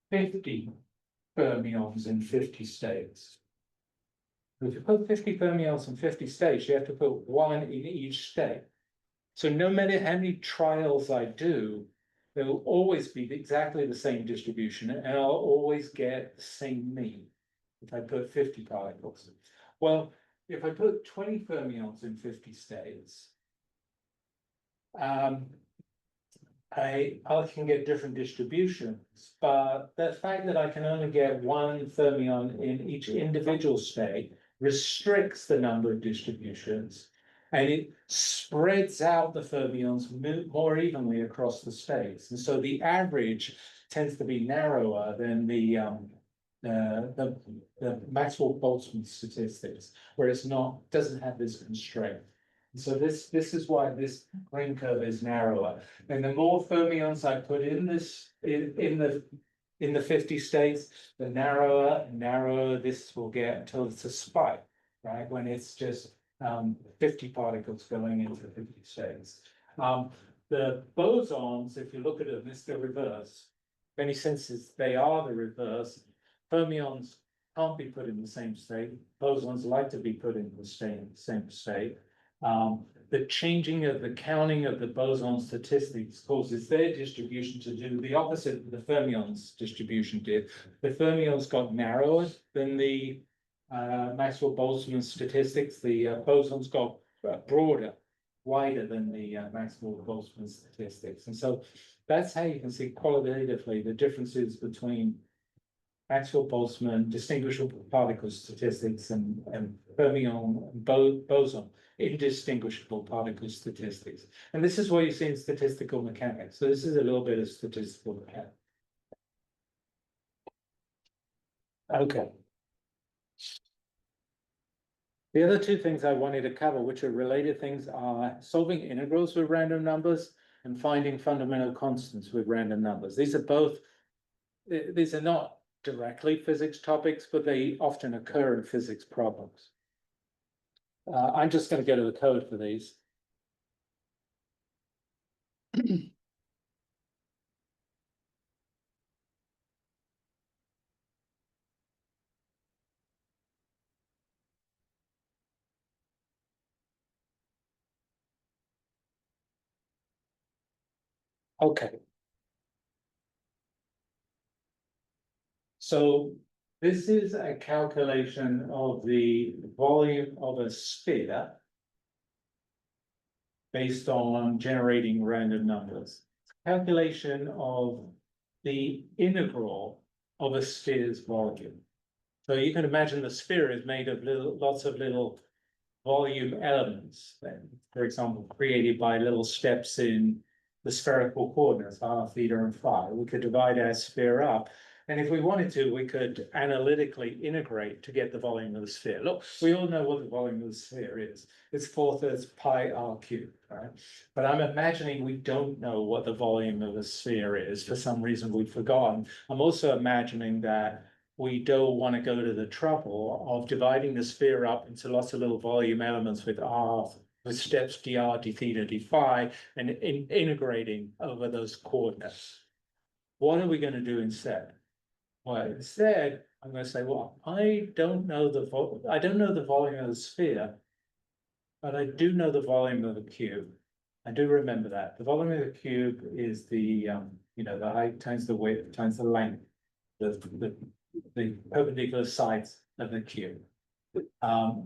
50 fermions in 50 states. If you put 50 fermions in 50 states, you have to put one in each state. So no matter how many trials I do, there will always be exactly the same distribution, and I'll always get the same mean if I put 50 particles. Well, if I put 20 fermions in 50 states, I can get different distributions, but the fact that I can only get one fermion in each individual state restricts the number of distributions, and it spreads out the fermions more evenly across the states. And so the average tends to be narrower than the Maxwell-Boltzmann statistics, where it's not, doesn't have this constraint. So this is why this green curve is narrower. And the more fermions I put in this in the 50 states, the narrower this will get until it's a spike, right? When it's just 50 particles going into 50 states. The bosons, if you look at them, it's the reverse. Many senses they are the reverse. Fermions can't be put in the same state. Bosons like to be put in the same state. The changing of the counting of the boson statistics causes their distribution to do the opposite the fermions distribution did. The fermions got narrower than the Maxwell-Boltzmann statistics. The bosons got broader, wider than the Maxwell-Boltzmann statistics. And so that's how you can see qualitatively the differences between Maxwell-Boltzmann distinguishable particle statistics and fermion boson indistinguishable particle statistics. And this is what you see in statistical mechanics. So this is a little bit of statistical mechanics. Okay. The other two things I wanted to cover, which are related things, are solving integrals with random numbers and finding fundamental constants with random numbers. These are not directly physics topics, but they often occur in physics problems. I'm just going to go to the code for these. Okay. So this is a calculation of the volume of a sphere based on generating random numbers. Calculation of the integral of a sphere's volume. So you can imagine the sphere is made of lots of little volume elements, for example, created by little steps in the spherical coordinates, r, theta, and phi. We could divide our sphere up. And if we wanted to, we could analytically integrate to get the volume of the sphere. Look, we all know what the volume of the sphere is. It's 4/3 pi r cubed, right? But I'm imagining we don't know what the volume of the sphere is. For some reason, we've forgotten. I'm also imagining that we don't want to go to the trouble of dividing the sphere up into lots of little volume elements with steps dr, d theta, d phi, and integrating over those coordinates. What are we going to do instead? Well, instead, I'm going to say, well, I don't know the volume of the sphere, but I do know the volume of the cube. I do remember that. The volume of the cube is the the height times the width times the length, the perpendicular sides of the cube.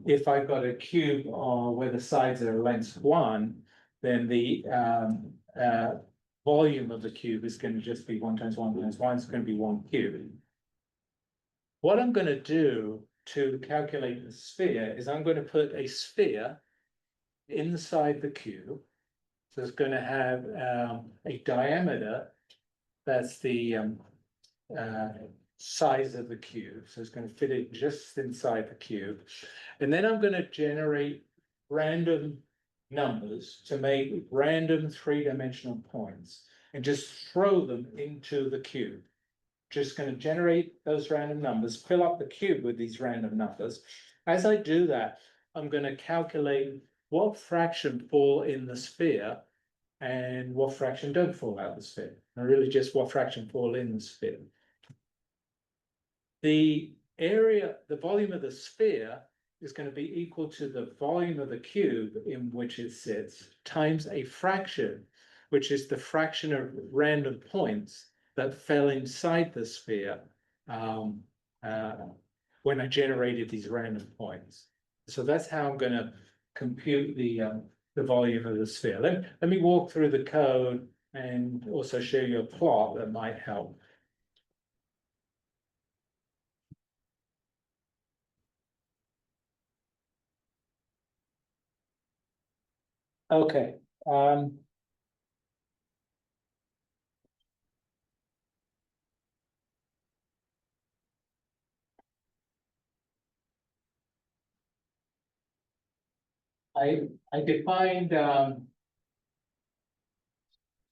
If I've got a cube where the sides are length 1, then the volume of the cube is going to just be 1 times 1 times 1. It's going to be 1 cube. What I'm going to do to calculate the sphere is I'm going to put a sphere inside the cube. So it's going to have a diameter that's the size of the cube. So it's going to fit it just inside the cube. And then I'm going to generate random numbers to make random three-dimensional points and just throw them into the cube. Just going to generate those random numbers, fill up the cube with these random numbers. As I do that, I'm going to calculate what fraction fall in the sphere and what fraction don't fall out of the sphere. And really just what fraction fall in the sphere. The area, the volume of the sphere is going to be equal to the volume of the cube in which it sits times a fraction, which is the fraction of random points that fell inside the sphere when I generated these random points. So that's how I'm going to compute the volume of the sphere. Let me walk through the code and also show you a plot that might help. Okay. I defined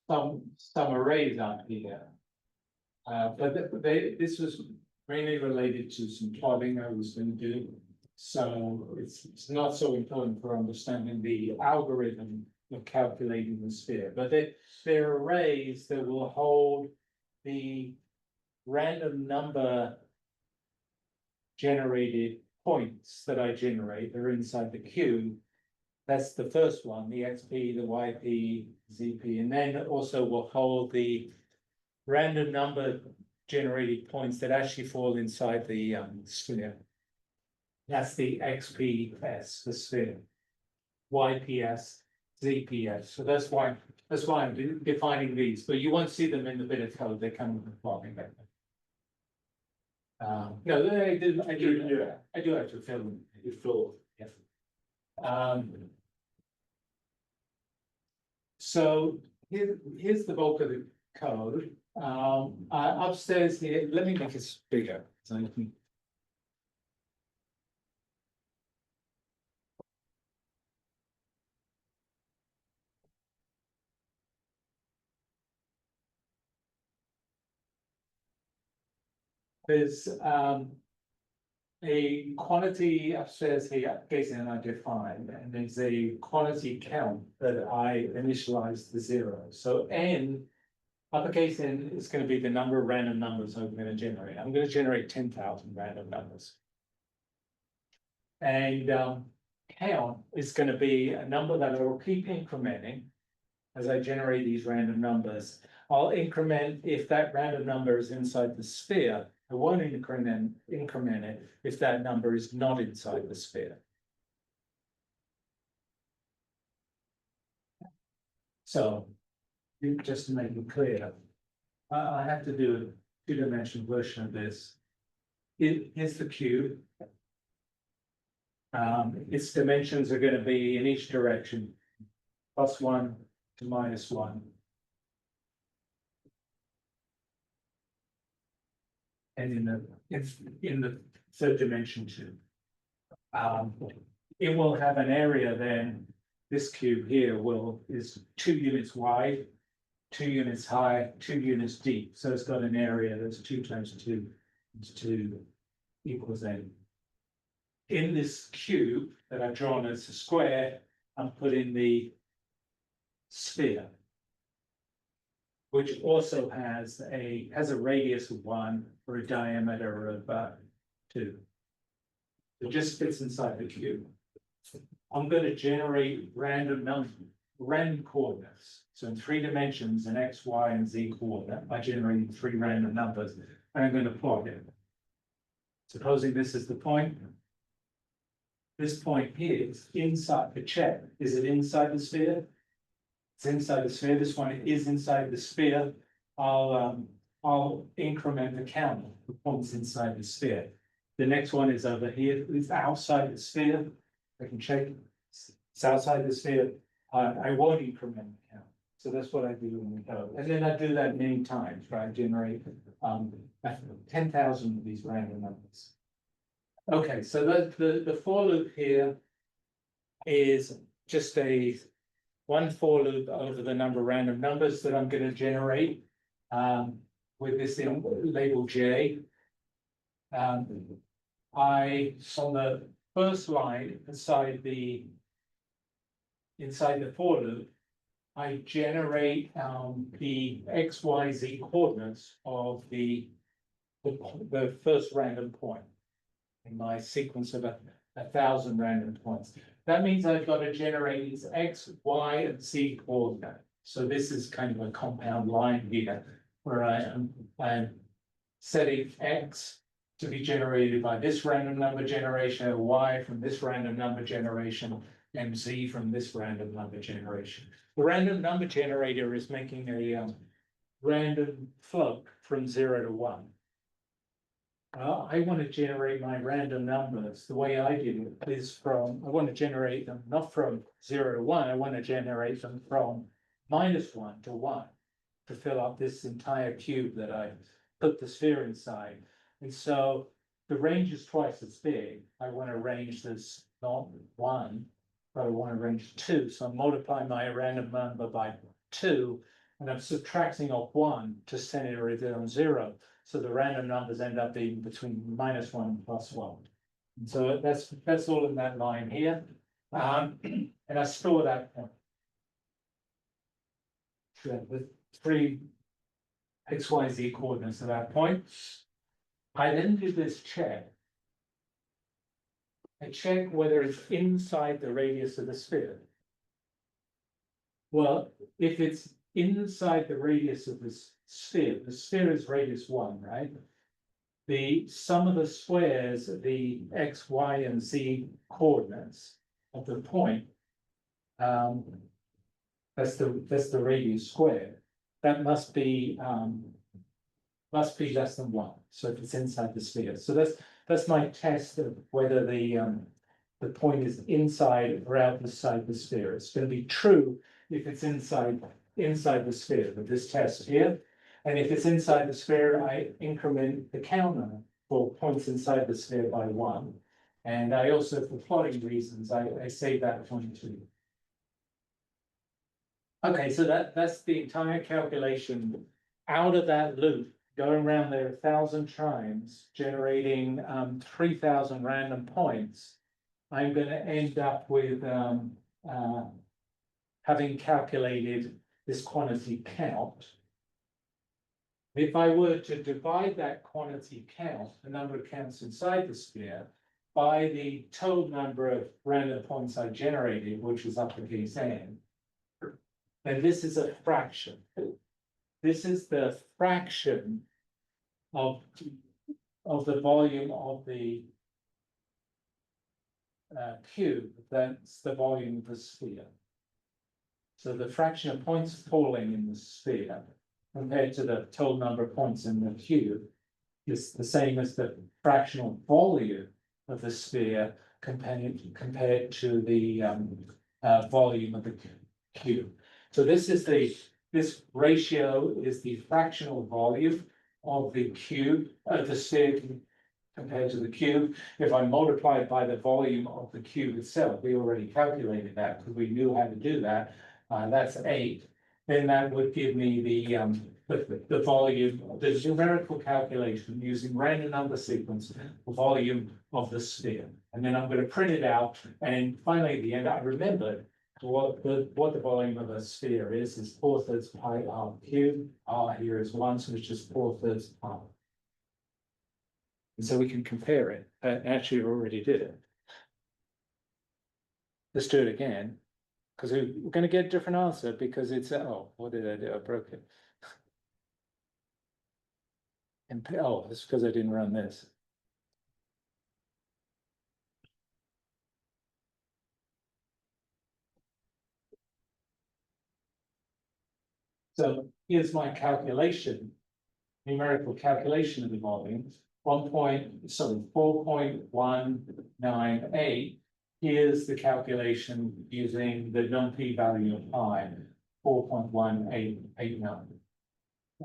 some arrays out here. But this was mainly related to some plotting I was going to do. So it's not so important for understanding the algorithm of calculating the sphere, but they're arrays that will hold the random number generated points that I generate. They're inside the cube. That's the first one, the XP, the YP, ZP, and then also will hold the random number generated points that actually fall inside the sphere. That's the XPS, the sphere. YPS, ZPS. So that's why I'm defining these, but you won't see them in the bit of code. They come with the plotting back there. No, I do have to fill them. You fill, yeah. So here's the bulk of the code. Upstairs here, let me make it bigger. So you can. There's a quantity upstairs here, Jason and I defined, and there's a quantity count that I initialized to 0. So n, uppercase N is going to be the number of random numbers I'm going to generate. I'm going to generate 10,000 random numbers. And count is going to be a number that I will keep incrementing as I generate these random numbers. I'll increment if that random number is inside the sphere. I won't increment it if that number is not inside the sphere. So, just to make it clear, I have to do a two-dimensional version of this. Here's the cube. Its dimensions are going to be in each direction, +1 to -1. And in the third dimension too. It will have an area then, this cube here is 2 units wide, 2 units high, 2 units deep. So it's got an area that's 2 times 2 is 2 equals n. In this cube that I've drawn as a square, I'm putting the sphere, which also has a radius of 1 or a diameter of 2. It just fits inside the cube. I'm going to generate random coordinates. So in 3 dimensions, an x, y, and z coordinate by generating 3 random numbers, and I'm going to plot it. Supposing this is the point. This point here is inside the check. Is it inside the sphere? It's inside the sphere. This one is inside the sphere. I'll increment the count of points inside the sphere. The next one is over here. It's outside the sphere. I can check. It's outside the sphere. I won't increment the count. So that's what I do in the code. And then I do that many times, right? I generate 10,000 of these random numbers. Okay, so the for loop here is just a one for loop over the number of random numbers that I'm gonna generate. With this in label J. I, on the first line inside the for loop, I generate the X, Y, Z coordinates of the first random point in my sequence of 1,000 random points. That means I've got to generate these X, Y, and Z coordinates. So this is kind of a compound line here where I'm setting X to be generated by this random number generation, Y from this random number generation, and Z from this random number generation. The random number generator is making a random float from 0 to 1. I want to generate my random numbers. The way I do it is I want to generate them not from 0 to 1, I want to generate them from -1 to 1 to fill up this entire cube that I put the sphere inside. And so the range is twice as big. I want to range this not 1, but I want to range 2. So I'm multiplying my random number by 2, and I'm subtracting off 1 to center it on 0. So the random numbers end up being between -1 and +1. And so that's all in that line here. And I store that point. So the 3 X, Y, Z coordinates at that point. I then do this check. I check whether it's inside the radius of the sphere. Well, if it's inside the radius of the sphere is radius 1, right? The sum of the squares, the X, Y, and Z coordinates of the point, that's the radius squared. That must be less than 1. So if it's inside the sphere, so that's my test of whether the point is inside or outside the sphere. It's going to be true if it's inside the sphere with this test here, and if it's inside the sphere, I increment the counter for points inside the sphere by 1, and I also, for plotting reasons, I save that point too. Okay, so that's the entire calculation out of that loop, going around there 1,000 times, generating 3,000 random points. I'm going to end up with having calculated this quantity count. If I were to divide that quantity count, the number of counts inside the sphere, by the total number of random points I generated, which is uppercase N, then this is a fraction. This is the fraction of the volume of the cube. That's the volume of the sphere. So the fraction of points falling in the sphere compared to the total number of points in the cube is the same as the fractional volume of the sphere compared to the volume of the cube. So this ratio is the fractional volume of the cube, the sphere compared to the cube. If I multiply it by the volume of the cube itself, we already calculated that because we knew how to do that. That's 8. Then that would give me the volume, the numerical calculation using random number sequence, the volume of the sphere. And then I'm going to print it out. And finally, at the end, I remembered what the volume of a sphere is 4/3 pi r cubed. R here is 1, so it's just 4/3 pi. And so we can compare it. Actually, we already did it. Let's do it again, because we're going to get a different answer because it's, oh, what did I do? I broke it. And, oh, it's because I didn't run this. So here's my calculation, numerical calculation of the volumes. 4.198. Here's the calculation using the non-p-value of pi, 4.1889.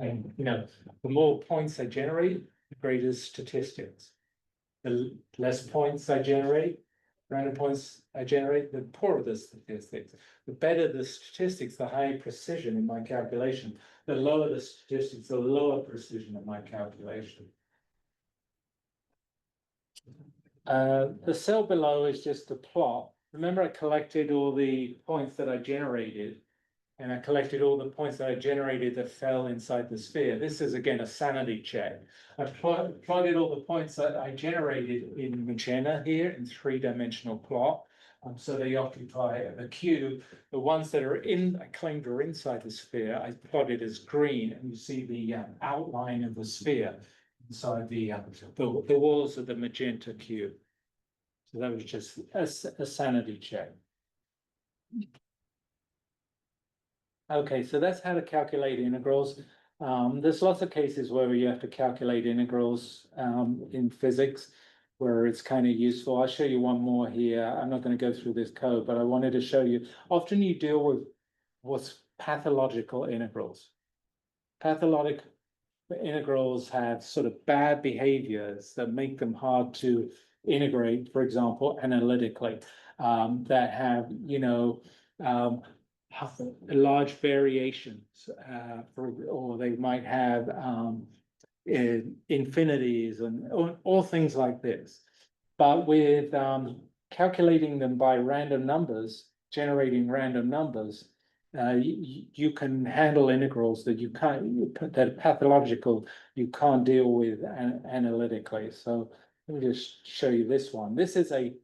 And the more points I generate, the greater statistics. The less points I generate, random points I generate, the poorer the statistics. The better the statistics, the higher precision in my calculation. The lower the statistics, the lower precision of my calculation. The cell below is just a plot. Remember, I collected all the points that I generated, and I collected all the points that I generated that fell inside the sphere. This is again a sanity check. I plotted all the points that I generated in magenta here in 3-dimensional plot. So they occupy a cube. The ones that are I claimed are inside the sphere, I plotted as green, and you see the outline of the sphere inside the walls of the magenta cube. So that was just a sanity check. Okay, so that's how to calculate integrals. There's lots of cases where you have to calculate integrals in physics, where it's kind of useful. I'll show you one more here. I'm not going to go through this code, but I wanted to show you. Often you deal with what's pathological integrals. Pathological integrals have sort of bad behaviors that make them hard to integrate, for example, analytically, that have, large variations, or they might have infinities and all things like this. But with calculating them by random numbers, generating random numbers, you can handle integrals that you can't, that are pathological, you can't deal with analytically. So let me just show you this one. This is a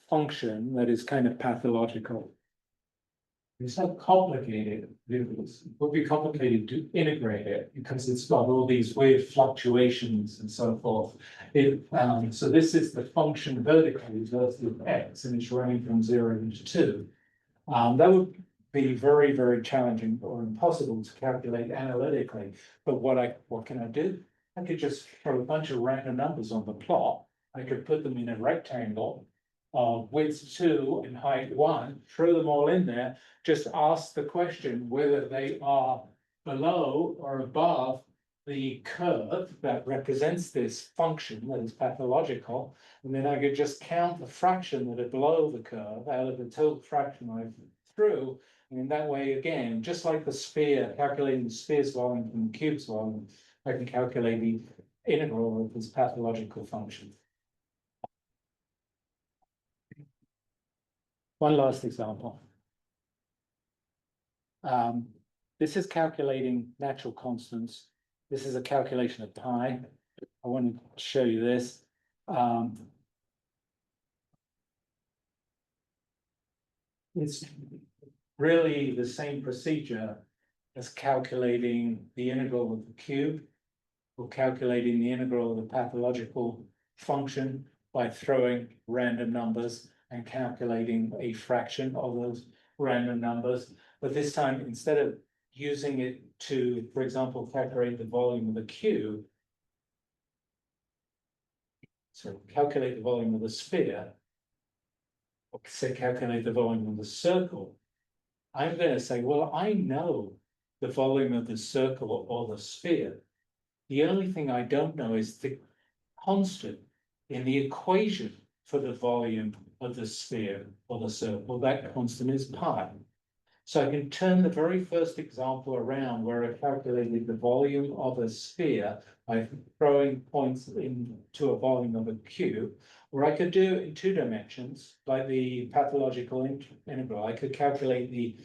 function that is kind of pathological. It's not complicated. It would be complicated to integrate it because it's got all these weird fluctuations and so forth. So this is the function vertically versus x, and it's running from 0 to 2. That would be very, very challenging or impossible to calculate analytically. But what can I do? I could just throw a bunch of random numbers on the plot. I could put them in a rectangle of width 2 and height 1, throw them all in there, just ask the question whether they are below or above the curve that represents this function that is pathological, and then I could just count the fraction that are below the curve out of the total fraction I threw, and in that way, again, just like the sphere, calculating the sphere's volume from the cube's volume, I can calculate the integral of this pathological function. One last example. This is calculating natural constants. This is a calculation of pi. I want to show you this. It's really the same procedure as calculating the integral of the cube or calculating the integral of the pathological function by throwing random numbers and calculating a fraction of those random numbers. But this time, instead of using it to, for example, calculate the volume of the cube, so calculate the volume of the sphere, or say calculate the volume of the circle, I'm going to say, well, I know the volume of the circle or the sphere. The only thing I don't know is the constant in the equation for the volume of the sphere or the circle. That constant is pi. So I can turn the very first example around where I calculated the volume of a sphere by throwing points into a volume of a cube, or I could do it in 2 dimensions, like the pathological integral. I could calculate the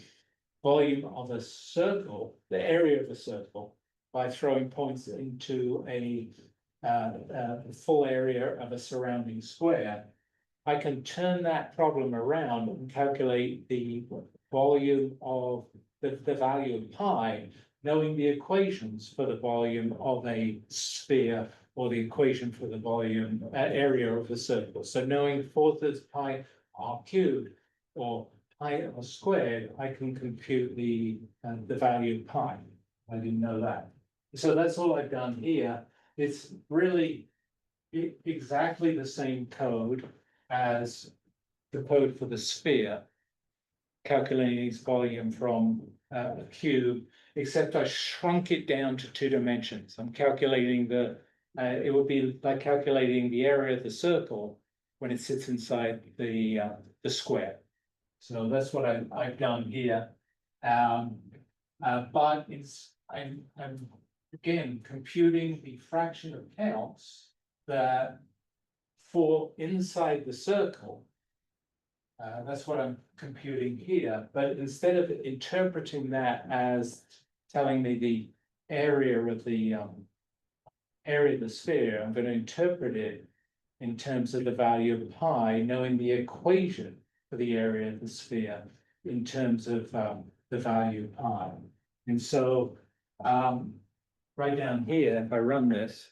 volume of a circle, the area of a circle, by throwing points into a full area of a surrounding square. I can turn that problem around and calculate the volume of the value of pi, knowing the equations for the volume of a sphere or the equation for the volume area of a circle. So knowing 4/3 pi r cubed or pi r squared, I can compute the value of pi. I didn't know that. So that's all I've done here. It's really exactly the same code as the code for the sphere, calculating its volume from a cube, except I shrunk it down to 2 dimensions. I'm calculating it would be like calculating the area of the circle when it sits inside the square. So that's what I've done here. But I'm again computing the fraction of counts that fall inside the circle. That's what I'm computing here, but instead of interpreting that as telling me the area of the sphere, I'm going to interpret it in terms of the value of pi, knowing the equation for the area of the sphere in terms of the value of pi. And so right down here, if I run this,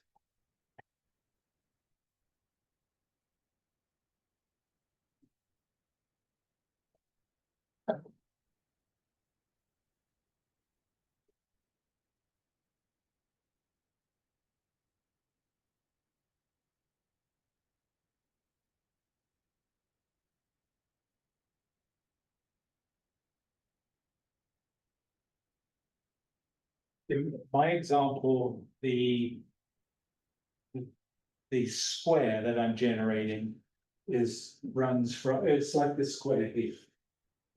in my example, the square that I'm generating runs from, it's like this square here.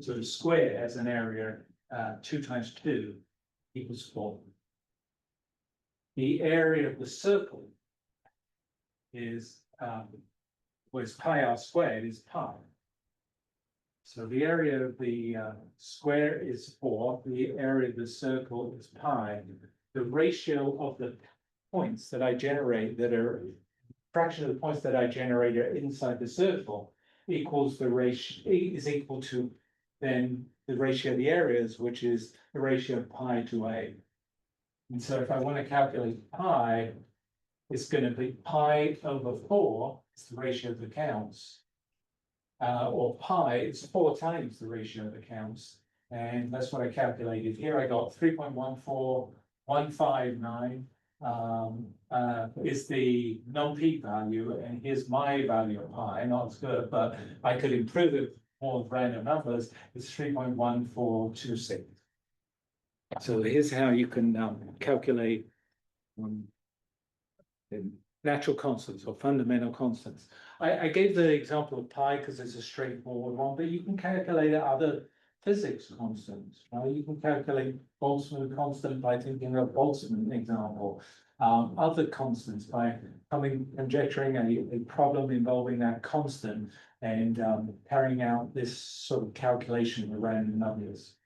So the square has an area 2 times 2 equals 4. The area of the circle is pi r squared is pi. So the area of the square is 4, the area of the circle is pi. The ratio of the points that I generate that are fraction of the points that I generate are inside the circle equals the ratio is equal to then the ratio of the areas, which is the ratio of pi to a. And so if I want to calculate pi, it's going to be pi over 4, it's the ratio of the counts. Or pi, it's 4 times the ratio of the counts. And that's what I calculated. Here I got 3.14159 is the non-peak value, and here's my value of pi. Not as good, but I could improve it more with random numbers. It's 3.1426. So here's how you can calculate natural constants or fundamental constants. I gave the example of pi because it's a straightforward one, but you can calculate other physics constants, right? You can calculate Boltzmann constant by thinking of Boltzmann example. Other constants by conjecturing a problem involving that constant and carrying out this sort of calculation with random numbers.